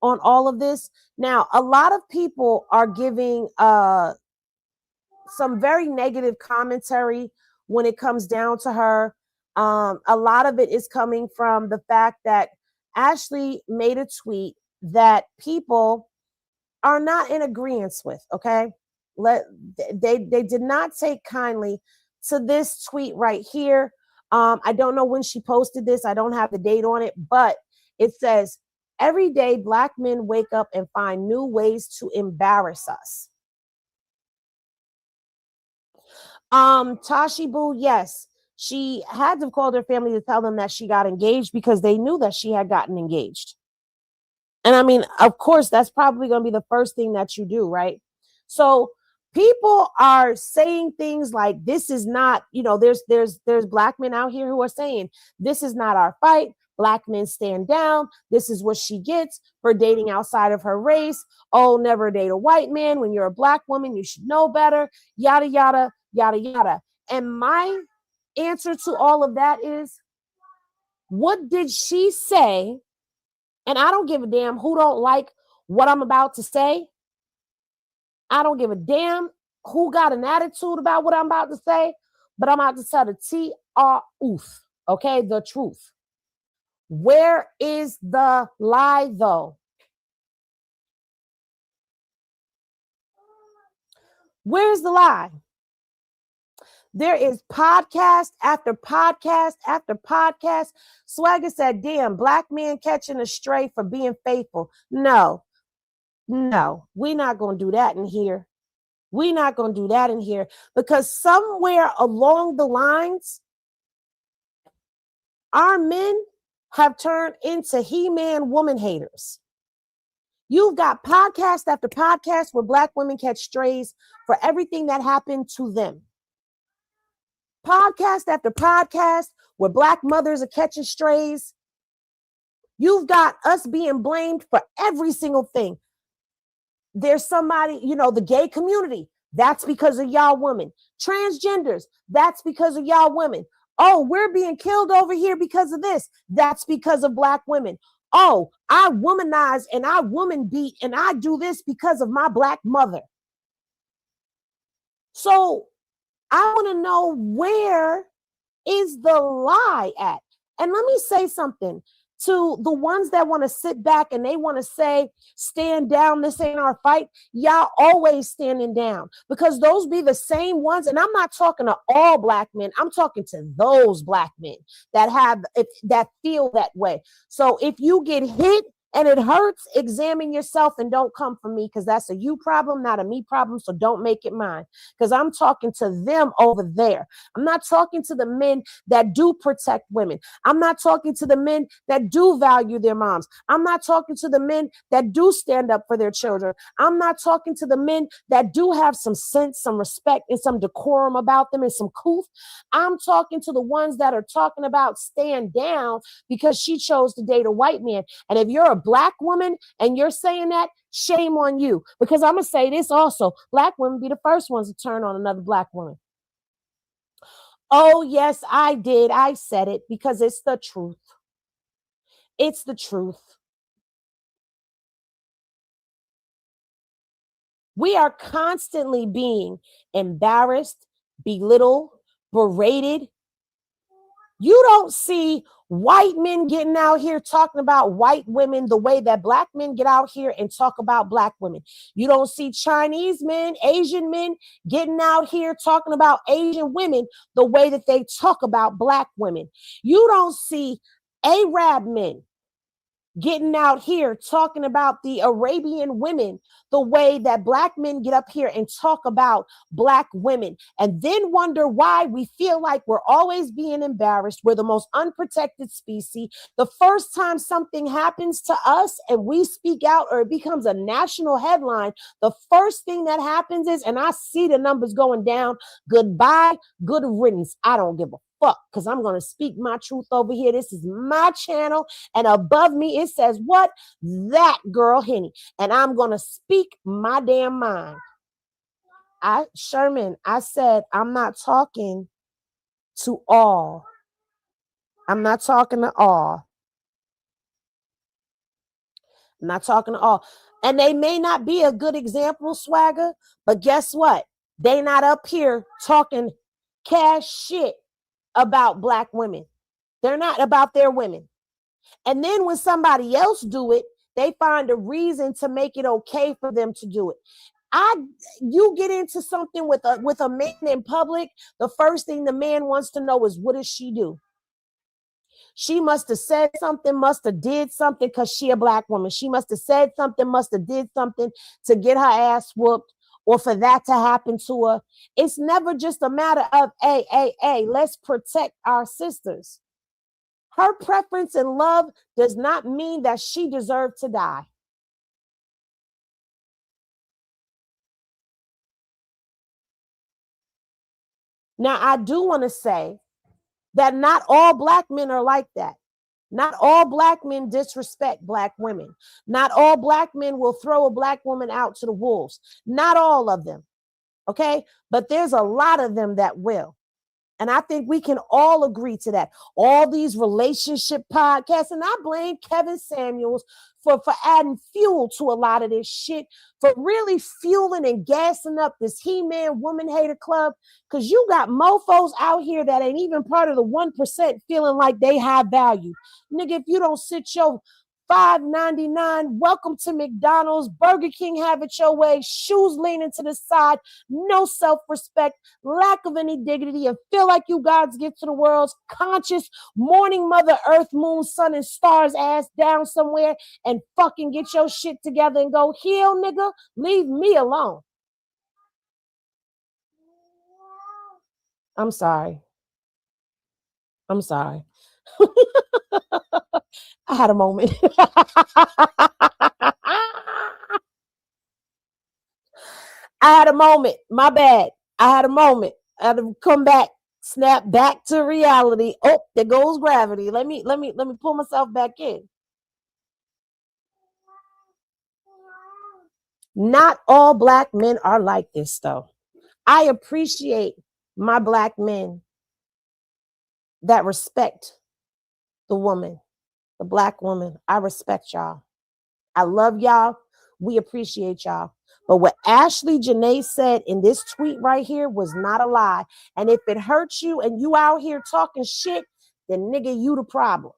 on all of this. Now, a lot of people are giving some very negative commentary when it comes down to her. A lot of it is coming from the fact that Ashlee made a tweet that people are not in agreement with, okay? They did not take kindly to this tweet right here. I don't know when she posted this. I don't have the date on it, but it says, every day Black men wake up and find new ways to embarrass us. Tashi Boo, yes, she had to call her family to tell them that she got engaged because they knew that she had gotten engaged. And I mean, of course, that's probably going to be the first thing that you do, right? So people are saying things like, this is not, there's Black men out here who are saying, this is not our fight. Black men stand down. This is what she gets for dating outside of her race. Oh, never date a white man. When you're a Black woman, you should know better. Yada, yada, yada, yada. And my answer to all of that is, what did she say? And I don't give a damn who don't like what I'm about to say. I don't give a damn who got an attitude about what I'm about to say, but I'm about to tell the truth, okay? The truth. Where is the lie, though? Where's the lie? There is podcast after podcast after podcast. Swagger said, damn, Black men catching a stray for being faithful. No, we're not going to do that in here. We're not going to do that in here, because somewhere along the lines, our men have turned into He-Man woman haters. You've got podcast after podcast where Black women catch strays for everything that happened to them. Podcast after podcast where Black mothers are catching strays. You've got us being blamed for every single thing. There's somebody, the gay community. That's because of y'all women. Transgenders. That's because of y'all women. Oh, we're being killed over here because of this. That's because of Black women. Oh, I womanize and I woman beat and I do this because of my Black mother. So I want to know, where is the lie at? And let me say something to the ones that want to sit back and they want to say, stand down, this ain't our fight. Y'all always standing down, because those be the same ones. And I'm not talking to all Black men. I'm talking to those Black men that feel that way. So if you get hit and it hurts, examine yourself and don't come for me, because that's a you problem, not a me problem. So don't make it mine, because I'm talking to them over there. I'm not talking to the men that do protect women. I'm not talking to the men that do value their moms. I'm not talking to the men that do stand up for their children. I'm not talking to the men that do have some sense, some respect, and some decorum about them and some couth. I'm talking to the ones that are talking about stand down because she chose to date a white man. And if you're a Black woman and you're saying that, shame on you. Because I'm going to say this also. Black women be the first ones to turn on another Black woman. Oh, yes, I did. I said it because it's the truth. It's the truth. We are constantly being embarrassed, belittled, berated. You don't see white men getting out here talking about white women the way that Black men get out here and talk about Black women. You don't see Chinese men, Asian men getting out here talking about Asian women the way that they talk about Black women. You don't see Arab men getting out here talking about the Arabian women the way that Black men get up here and talk about Black women, and then wonder why we feel like we're always being embarrassed. We're the most unprotected species. The first time something happens to us and we speak out, or it becomes a national headline, the first thing that happens is, and I see the numbers going down, goodbye, good riddance. I don't give a fuck, because I'm going to speak my truth over here. This is my channel, and above me it says what? That girl Henny, and I'm going to speak my damn mind. Sherman, I said I'm not talking to all. I'm not talking to all. I'm not talking to all. And they may not be a good example, Swagger, but guess what? They not up here talking cash shit about Black women. They're not about their women. And then when somebody else do it, they find a reason to make it okay for them to do it. You get into something with a man in public, the first thing the man wants to know is, what does she do? She must have said something, must have did something, because she a Black woman. She must have said something, must have did something to get her ass whooped, or for that to happen to her. It's never just a matter of, hey, let's protect our sisters. Her preference and love does not mean that she deserved to die. Now, I do want to say that not all Black men are like that. Not all black men disrespect black women. Not all black men will throw a black woman out to the wolves. Not all of them. Okay. But there's a lot of them that will. And I think we can all agree to that. All these relationship podcasts, and I blame Kevin Samuels for adding fuel to a lot of this shit, for really fueling and gassing up this He-Man woman hater club. Because you got mofos out here that ain't even part of the 1% feeling like they high value. Nigga, if you don't sit your $5.99, welcome to McDonald's, Burger King, have it your way, shoes leaning to the side, no self-respect, lack of any dignity, and feel like you God's gift to the world's conscious morning mother earth, moon, sun, and stars ass down somewhere and fucking get your shit together and go heal, nigga. Leave me alone. I'm sorry. I had a moment. I had a moment. My bad. I had a moment. I had to come back, snap back to reality. Oh, there goes gravity. Let me pull myself back in. Not all black men are like this, though. I appreciate my black men that respect the woman, the black woman. I respect y'all. I love y'all. We appreciate y'all. But what Ashlee Jenae said in this tweet right here was not a lie. And if it hurts you and you out here talking shit, then nigga, you the problem.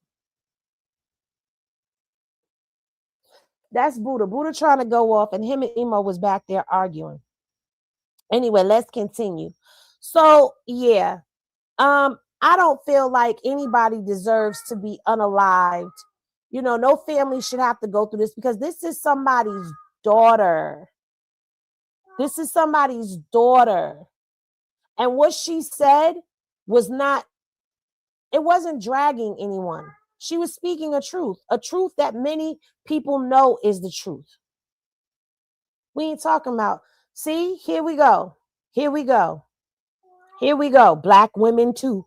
That's Buddha. Buddha trying to go off, and him and Emo was back there arguing. Anyway, let's continue. So yeah, I don't feel like anybody deserves to be unalived. You know, no family should have to go through this because this is somebody's daughter. This is somebody's daughter. And what she said was not, it wasn't dragging anyone. She was speaking a truth that many people know is the truth. We ain't talking about, see, here we go. Black women too.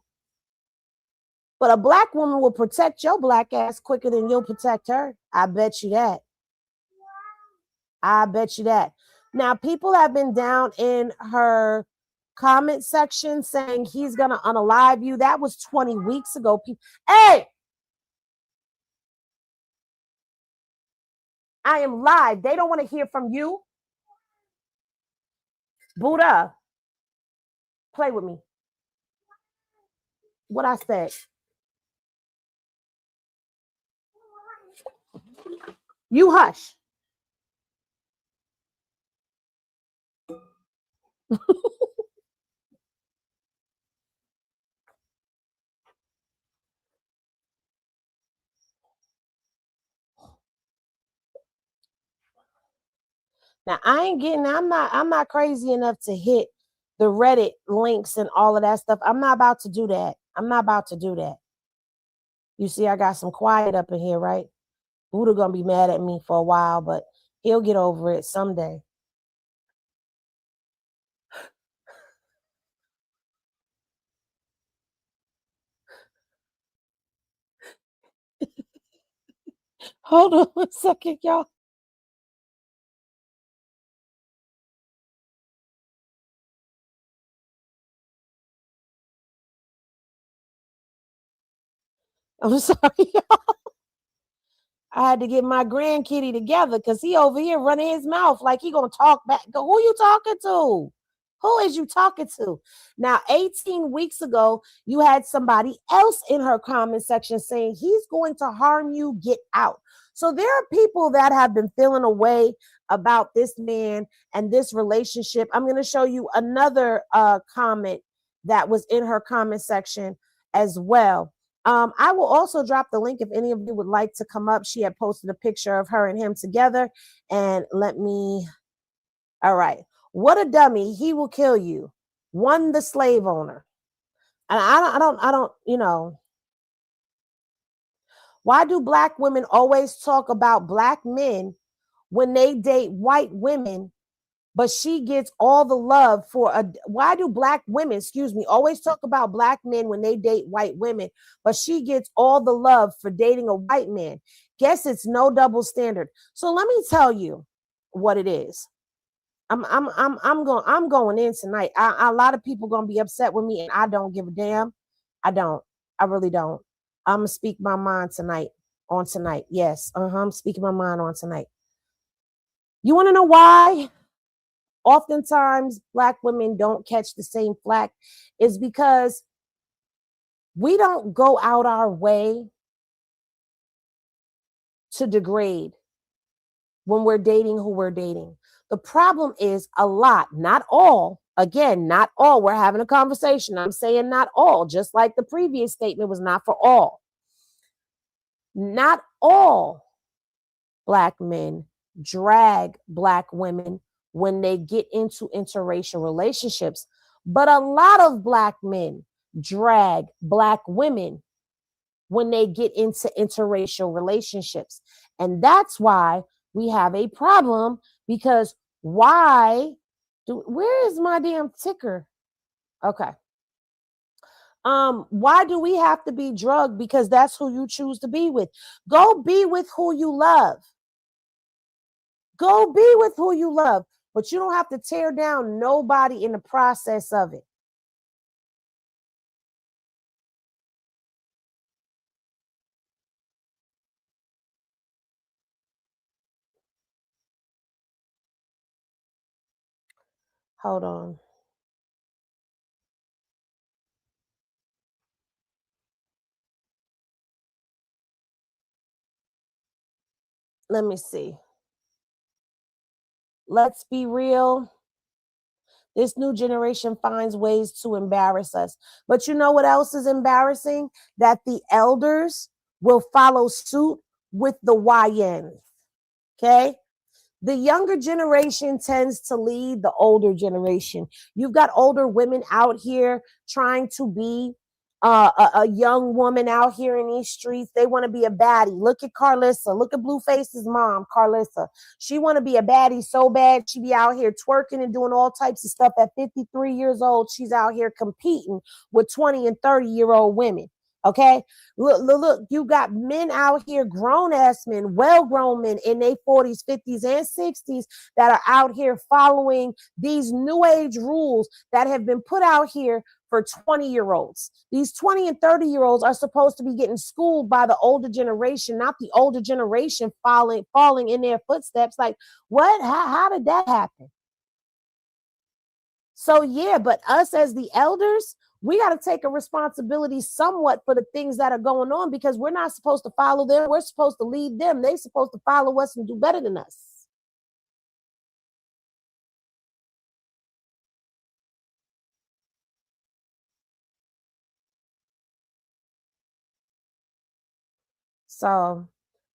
But a black woman will protect your black ass quicker than you'll protect her. I bet you that. Now, people have been down in her comment section saying he's going to unalive you. That was 20 weeks ago. Hey! I am live. They don't want to hear from you. Buddha, play with me. What I said. You hush. Now I'm not crazy enough to hit the Reddit links and all of that stuff. I'm not about to do that. You see, I got some quiet up in here, right? Buddha gonna be mad at me for a while, but he'll get over it someday. Hold on a second, y'all. I'm sorry, y'all. I had to get my grandkitty together because he over here running his mouth like he gonna talk back. Go, who you talking to? Who is you talking to? Now, 18 weeks ago, you had somebody else in her comment section saying he's going to harm you, get out. So there are people that have been feeling a way about this man and this relationship. I'm going to show you another comment that was in her comment section as well. I will also drop the link if any of you would like to come up. She had posted a picture of her and him together. And all right. What a dummy. He will kill you. One, the slave owner. And I don't, you know, why do black women always talk about black men when they date white women but she gets all the love why do black women, always talk about black men when they date white women, but she gets all the love for dating a white man? Guess it's no double standard. So let me tell you what it is. I'm going in tonight. A lot of people gonna be upset with me, and I don't give a damn. I don't. I really don't. I'm gonna speak my mind tonight. On tonight, yes. I'm speaking my mind on tonight. You want to know why? Oftentimes, black women don't catch the same flack. Is because we don't go out our way to degrade when we're dating who we're dating. The problem is a lot, not all. Again, not all. We're having a conversation. I'm saying not all, just like the previous statement was not for all. Not all black men drag black women when they get into interracial relationships, but a lot of black men drag black women when they get into interracial relationships. And that's why we have a problem, because where is my damn ticker? Okay. Why do we have to be drugged? Because that's who you choose to be with. Go be with who you love. Go be with who you love, but you don't have to tear down nobody in the process of it. Hold on. Let me see. Let's be real. This new generation finds ways to embarrass us. But you know what else is embarrassing? That the elders will follow suit with the YNs. Okay? The younger generation tends to lead the older generation. You've got older women out here trying to be a young woman out here in these streets. They want to be a baddie. Look at Carlissa. Look at Blueface's mom, Carlissa. She want to be a baddie so bad. She be out here twerking and doing all types of stuff. At 53 years old, she's out here competing with 20 and 30-year-old women. Okay, look, you got men out here, grown-ass men, well-grown men in their 40s, 50s, and 60s that are out here following these new age rules that have been put out here for 20-year-olds. These 20 and 30-year-olds are supposed to be getting schooled by the older generation, not the older generation falling in their footsteps. Like, what? How did that happen? So, yeah, but us as the elders, we got to take a responsibility somewhat for the things that are going on, because we're not supposed to follow them. We're supposed to lead them. They're supposed to follow us and do better than us. So,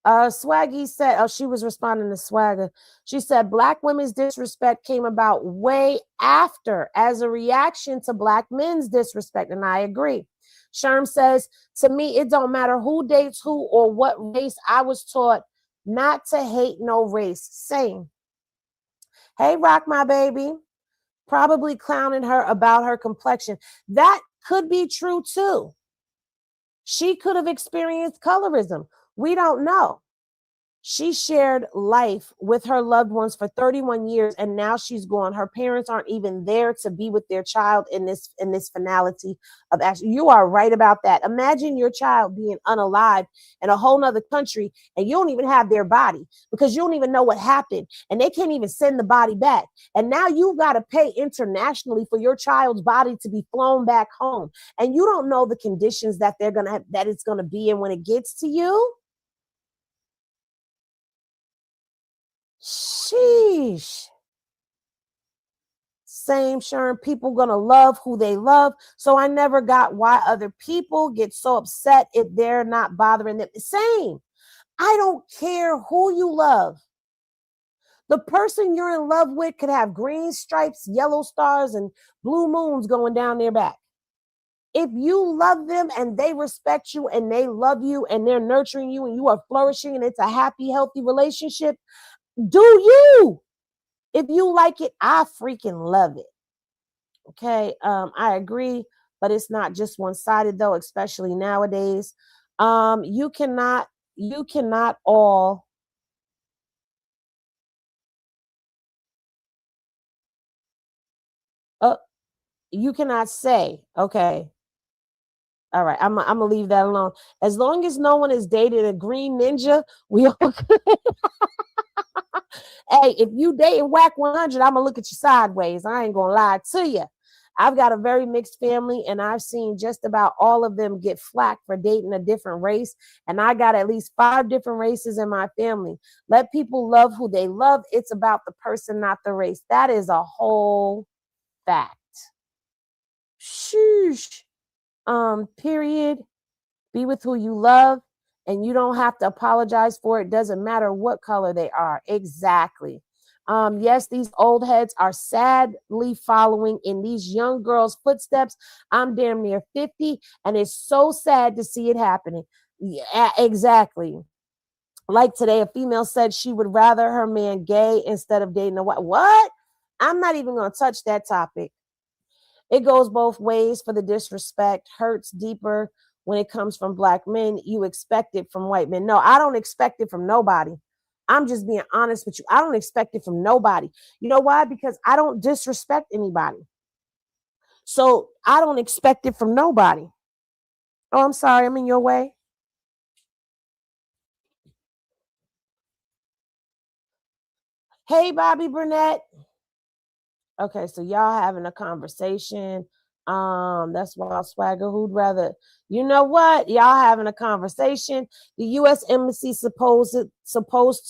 Swaggy said, she was responding to Swagger. She said, black women's disrespect came about way after as a reaction to black men's disrespect. And I agree. Sherm says, to me, it don't matter who dates who or what race. I was taught not to hate no race. Same. Hey, Rock, my baby. Probably clowning her about her complexion. That could be true too. She could have experienced colorism. We don't know. She shared life with her loved ones for 31 years, and now she's gone. Her parents aren't even there to be with their child in this finality of action. You are right about that. Imagine your child being unalive in a whole nother country, and you don't even have their body because you don't even know what happened, and they can't even send the body back. And now you've got to pay internationally for your child's body to be flown back home, and you don't know the conditions that it's gonna be in when it gets to you. Sheesh. Same, Sharon. People gonna love who they love. So I never got why other people get so upset if they're not bothering them. Same. I don't care who you love. The person you're in love with could have green stripes, yellow stars, and blue moons going down their back. If you love them and they respect you and they love you and they're nurturing you and you are flourishing and it's a happy, healthy relationship, do you? If you like it, I freaking love it. Okay. I agree, but it's not just one-sided though, especially nowadays. You cannot all uh, you cannot say, okay, all right, I'm gonna leave that alone. As long as no one has dated a green ninja, we all good. Hey, if you dating whack 100, I'm gonna look at you sideways. I ain't gonna lie to you. I've got a very mixed family, and I've seen just about all of them get flack for dating a different race. And I got at least 5 different races in my family. Let people love who they love. It's about the person, not the race. That is a whole fact. Sheesh. Period. Be with who you love, and you don't have to apologize for it. Doesn't matter what color they are. Exactly. Yes, these old heads are sadly following in these young girls' footsteps. I'm damn near 50, and it's so sad to see it happening. Yeah, exactly. Like today, a female said she would rather her man gay instead of dating a white. What? I'm not even going to touch that topic. It goes both ways. For the disrespect hurts deeper when it comes from black men. You expect it from white men. No, I don't expect it from nobody. I'm just being honest with you. I don't expect it from nobody. You know why? Because I don't disrespect anybody. So I don't expect it from nobody. Oh, I'm sorry. I'm in your way. Hey, Bobby Burnett. Okay, so y'all having a conversation. That's Wild Swagger. Who'd rather, you know what? Y'all having a conversation. The U.S. Embassy supposed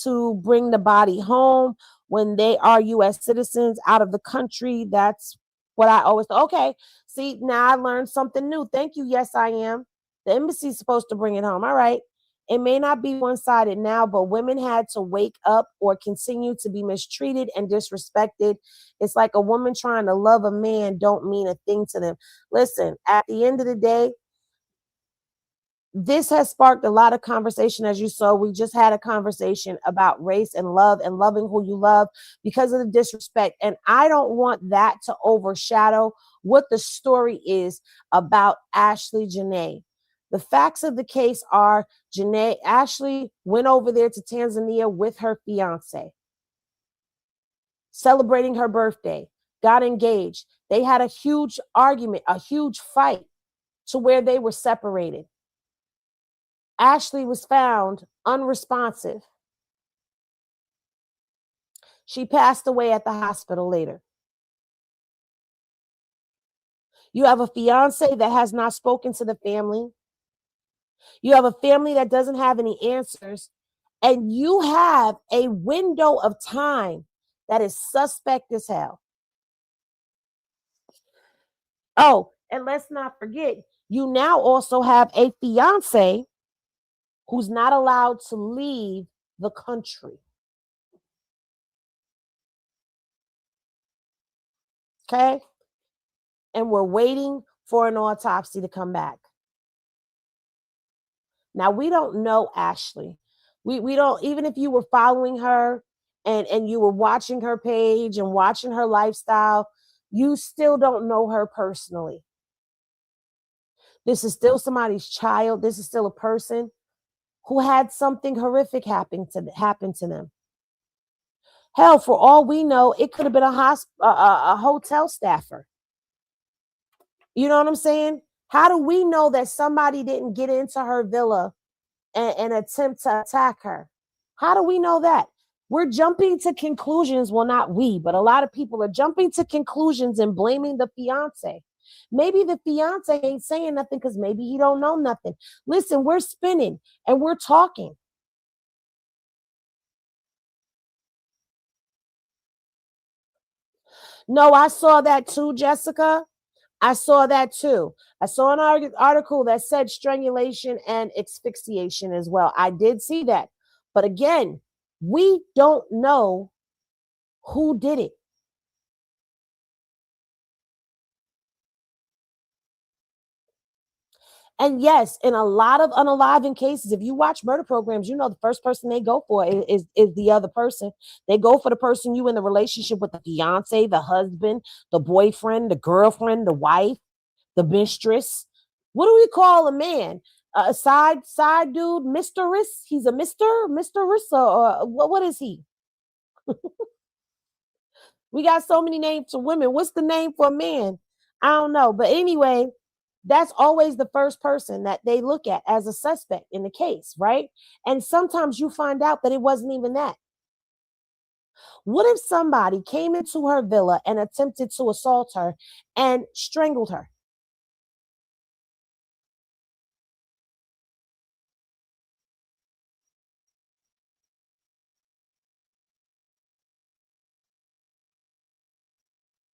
to bring the body home when they are U.S. citizens out of the country. That's what I always thought. Okay, see, now I learned something new. Thank you. Yes, I am. The embassy's supposed to bring it home. All right. It may not be one-sided now, but women had to wake up or continue to be mistreated and disrespected. It's like a woman trying to love a man don't mean a thing to them. Listen, at the end of the day, this has sparked a lot of conversation. As you saw, we just had a conversation about race and love and loving who you love because of the disrespect. And I don't want that to overshadow what the story is about Ashlee Jenae. The facts of the case are Ashlee went over there to Tanzania with her fiancé, celebrating her birthday, got engaged. They had a huge argument, a huge fight to where they were separated. Ashlee was found unresponsive. She passed away at the hospital later. You have a fiance that has not spoken to the family. You have a family that doesn't have any answers. And you have a window of time that is suspect as hell. Oh, and let's not forget, you now also have a fiance who's not allowed to leave the country. Okay? And we're waiting for an autopsy to come back. Now, we don't know Ashlee. We don't, even if you were following her and you were watching her page and watching her lifestyle, you still don't know her personally. This is still somebody's child. This is still a person who had something horrific happen to them. Hell, for all we know, it could have been a hotel staffer. You know what I'm saying? How do we know that somebody didn't get into her villa and attempt to attack her? How do we know that? We're jumping to conclusions. Well, not we, but a lot of people are jumping to conclusions and blaming the fiance. Maybe the fiance ain't saying nothing because maybe he don't know nothing. Listen, we're spinning and we're talking. No, I saw that too, Jessica. I saw that too. I saw an article that said strangulation and asphyxiation as well. I did see that. But again, we don't know who did it. And yes, in a lot of unaliving cases, if you watch murder programs, you know the first person they go for is the other person. They go for the person you in the relationship with, the fiance, the husband, the boyfriend, the girlfriend, the wife, the mistress. What do we call a man? A side dude, mistress. He's a mistress, or what is he? We got so many names for women. What's the name for a man? I don't know. But anyway, that's always the first person that they look at as a suspect in the case, right? And sometimes you find out that it wasn't even that. What if somebody came into her villa and attempted to assault her and strangled her?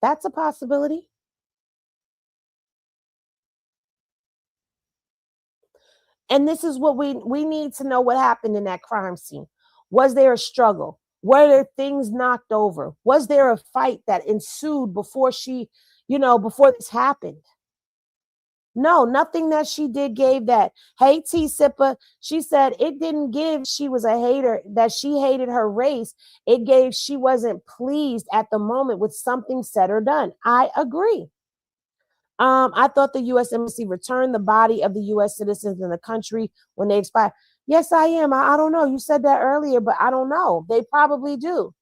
That's a possibility. And this is what we need to know: what happened in that crime scene. Was there a struggle? Were there things knocked over? Was there a fight that ensued before before this happened? No, nothing that she did gave that. Hey, T Sipper, she said it didn't give she was a hater, that she hated her race. It gave she wasn't pleased at the moment with something said or done. I agree. I thought the U.S. Embassy returned the body of the U.S. citizens in the country when they expire. Yes, I am. I don't know. You said that earlier, but I don't know. They probably do.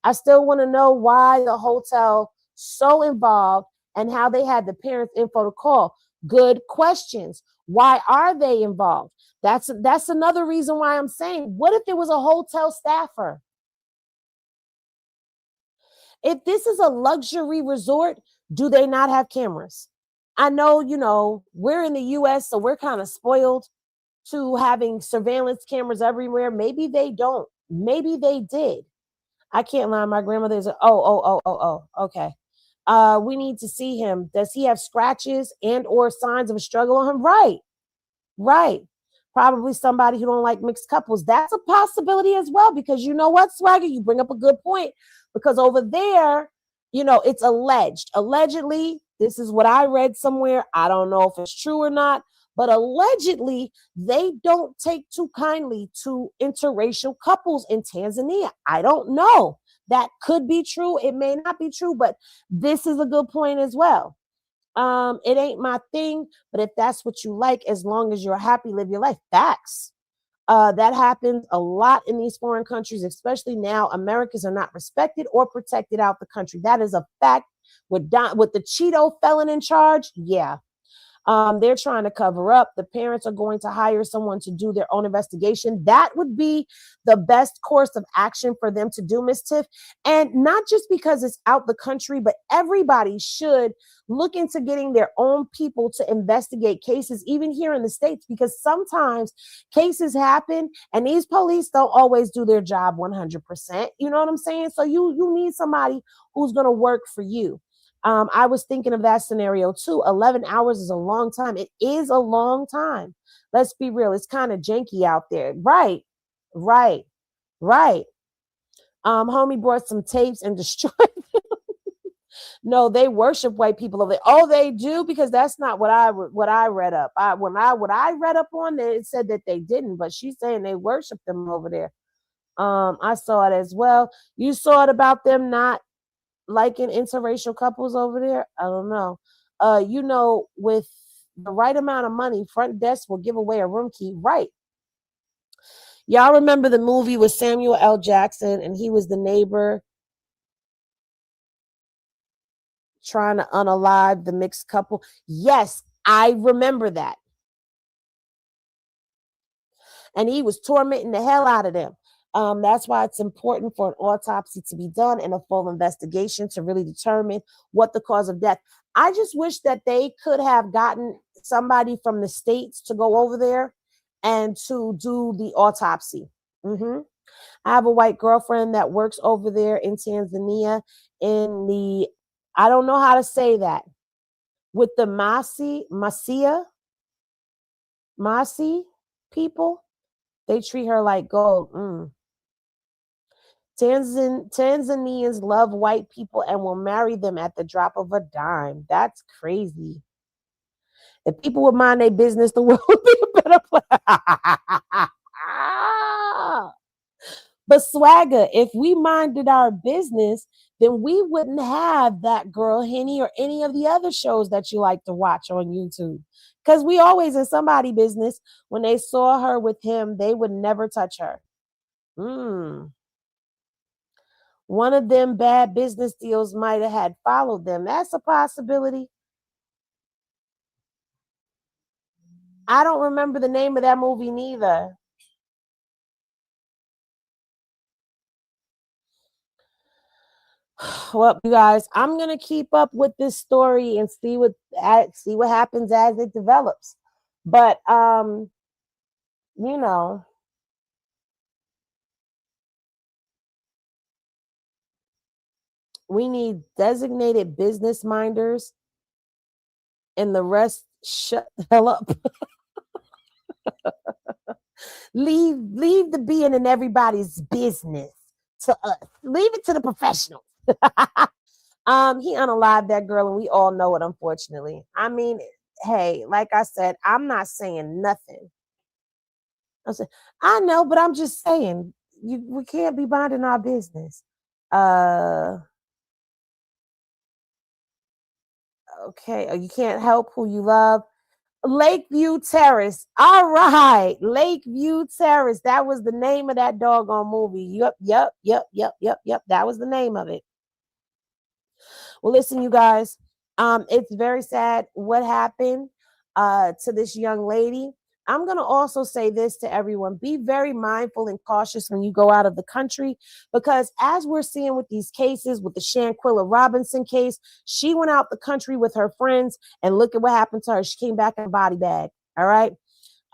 I still want to know why the hotel so involved and how they had the parents' info to call. Good questions. Why are they involved? That's another reason why I'm saying, what if it was a hotel staffer? If this is a luxury resort, do they not have cameras? I know, we're in the US, so we're kind of spoiled to having surveillance cameras everywhere. Maybe they don't. Maybe they did. I can't lie. My grandmother is okay. We need to see him. Does he have scratches and or signs of a struggle on him? Right. Right. Probably somebody who don't like mixed couples. That's a possibility as well, because you know what, Swagger, you bring up a good point, because over there, it's alleged. Allegedly, this is what I read somewhere. I don't know if it's true or not, but allegedly, they don't take too kindly to interracial couples in Tanzania. I don't know. That could be true. It may not be true, but this is a good point as well. It ain't my thing, but if that's what you like, as long as you're happy, live your life. Facts. That happens a lot in these foreign countries, especially now. Americans are not respected or protected out the country. That is a fact. With the Cheeto felon in charge, yeah. They're trying to cover up. The parents are going to hire someone to do their own investigation. That would be the best course of action for them to do, Miss Tiff. And not just because it's out the country, but everybody should look into getting their own people to investigate cases, even here in the States, because sometimes cases happen and these police don't always do their job 100%. You know what I'm saying? So you need somebody who's going to work for you. I was thinking of that scenario too. 11 hours is a long time. It is a long time. Let's be real. It's kind of janky out there. Right. Right. Right. Homie brought some tapes and destroyed them. No, they worship white people over there. Oh, they do, because that's not what I read up. What I read up on, it said that they didn't, but she's saying they worship them over there. I saw it as well. You saw it about them not liking interracial couples over there. I don't know. With the right amount of money, front desk will give away a room key. Right. Y'all remember the movie with Samuel L. Jackson, and he was the neighbor trying to unalive the mixed couple? Yes, I remember that. And he was tormenting the hell out of them. That's why it's important for an autopsy to be done and a full investigation to really determine what the cause of death. I just wish that they could have gotten somebody from the States to go over there and to do the autopsy. I have a white girlfriend that works over there in Tanzania I don't know how to say that, with the Masi people. They treat her like gold. Tanzanians love white people and will marry them at the drop of a dime. That's crazy. If people would mind their business, the world would be a better place. But Swagger, if we minded our business, then we wouldn't have That Girl Henny or any of the other shows that you like to watch on YouTube. Because we always in somebody's business. When they saw her with him, they would never touch her. One of them bad business deals might have had followed them. That's a possibility. I don't remember the name of that movie neither. Well, you guys, I'm gonna keep up with this story and see what happens as it develops. But you know, we need designated business minders, and the rest shut the hell up. leave the being in everybody's business to us. Leave it to the professionals. He unalived that girl, and we all know it, unfortunately. I mean, hey, like I said, I'm not saying nothing. I know, but I'm just saying, we can't be minding our business. Okay, you can't help who you love. Lakeview Terrace. All right, Lakeview Terrace. That was the name of that doggone movie. Yep. That was the name of it. Well, listen, you guys, it's very sad what happened to this young lady. I'm going to also say this to everyone. Be very mindful and cautious when you go out of the country, because as we're seeing with these cases, with the Shanquilla Robinson case, she went out the country with her friends, and look at what happened to her. She came back in a body bag. All right.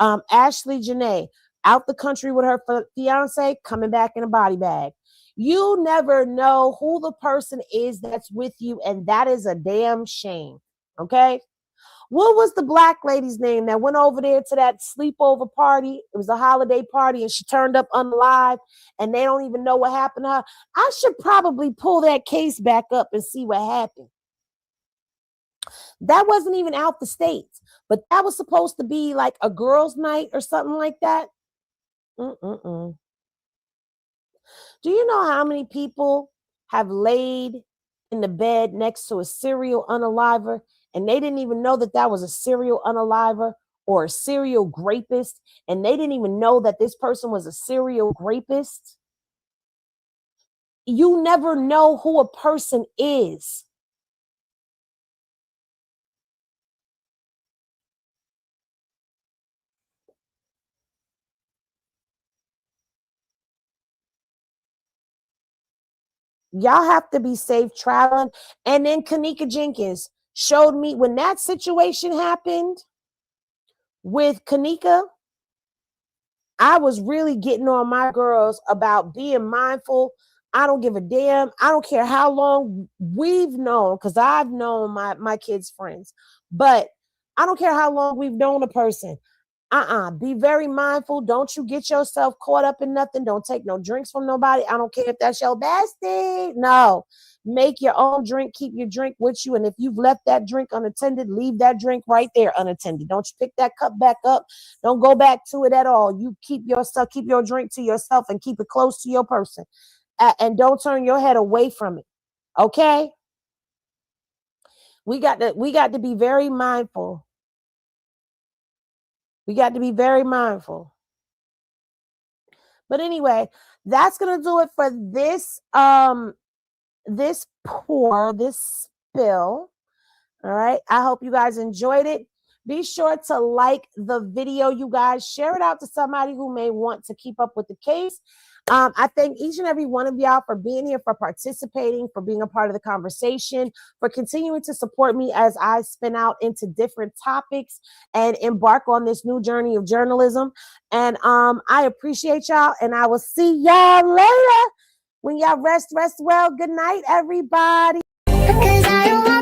Ashlee Jenae, out the country with her fiancé, coming back in a body bag. You never know who the person is that's with you, and that is a damn shame. Okay? What was the black lady's name that went over there to that sleepover party? It was a holiday party, and she turned up unalive, and they don't even know what happened to her. I should probably pull that case back up and see what happened. That wasn't even out the States, but that was supposed to be like a girls' night or something like that. Do you know how many people have laid in the bed next to a serial unaliver, and they didn't even know that that was a serial unaliver or a serial rapist, and they didn't even know that this person was a serial rapist? You never know who a person is. Y'all have to be safe traveling. And then Kanika Jenkins showed me when that situation happened with Kanika, I was really getting on my girls about being mindful. I don't give a damn. I don't care how long we've known, because I've known my kids' friends, but I don't care how long we've known a person. Be very mindful. Don't you get yourself caught up in nothing. Don't take no drinks from nobody. I don't care if that's your bestie. No. Make your own drink. Keep your drink with you. And if you've left that drink unattended, leave that drink right there unattended. Don't you pick that cup back up. Don't go back to it at all. You keep your drink to yourself and keep it close to your person. And don't turn your head away from it. Okay? We got to be very mindful. We got to be very mindful. But anyway, that's going to do it for this this spill. All right. I hope you guys enjoyed it. Be sure to like the video, you guys. Share it out to somebody who may want to keep up with the case. I thank each and every one of y'all for being here, for participating, for being a part of the conversation, for continuing to support me as I spin out into different topics and embark on this new journey of journalism. And I appreciate y'all, and I will see y'all later. When y'all rest well. Good night, everybody. Because I don't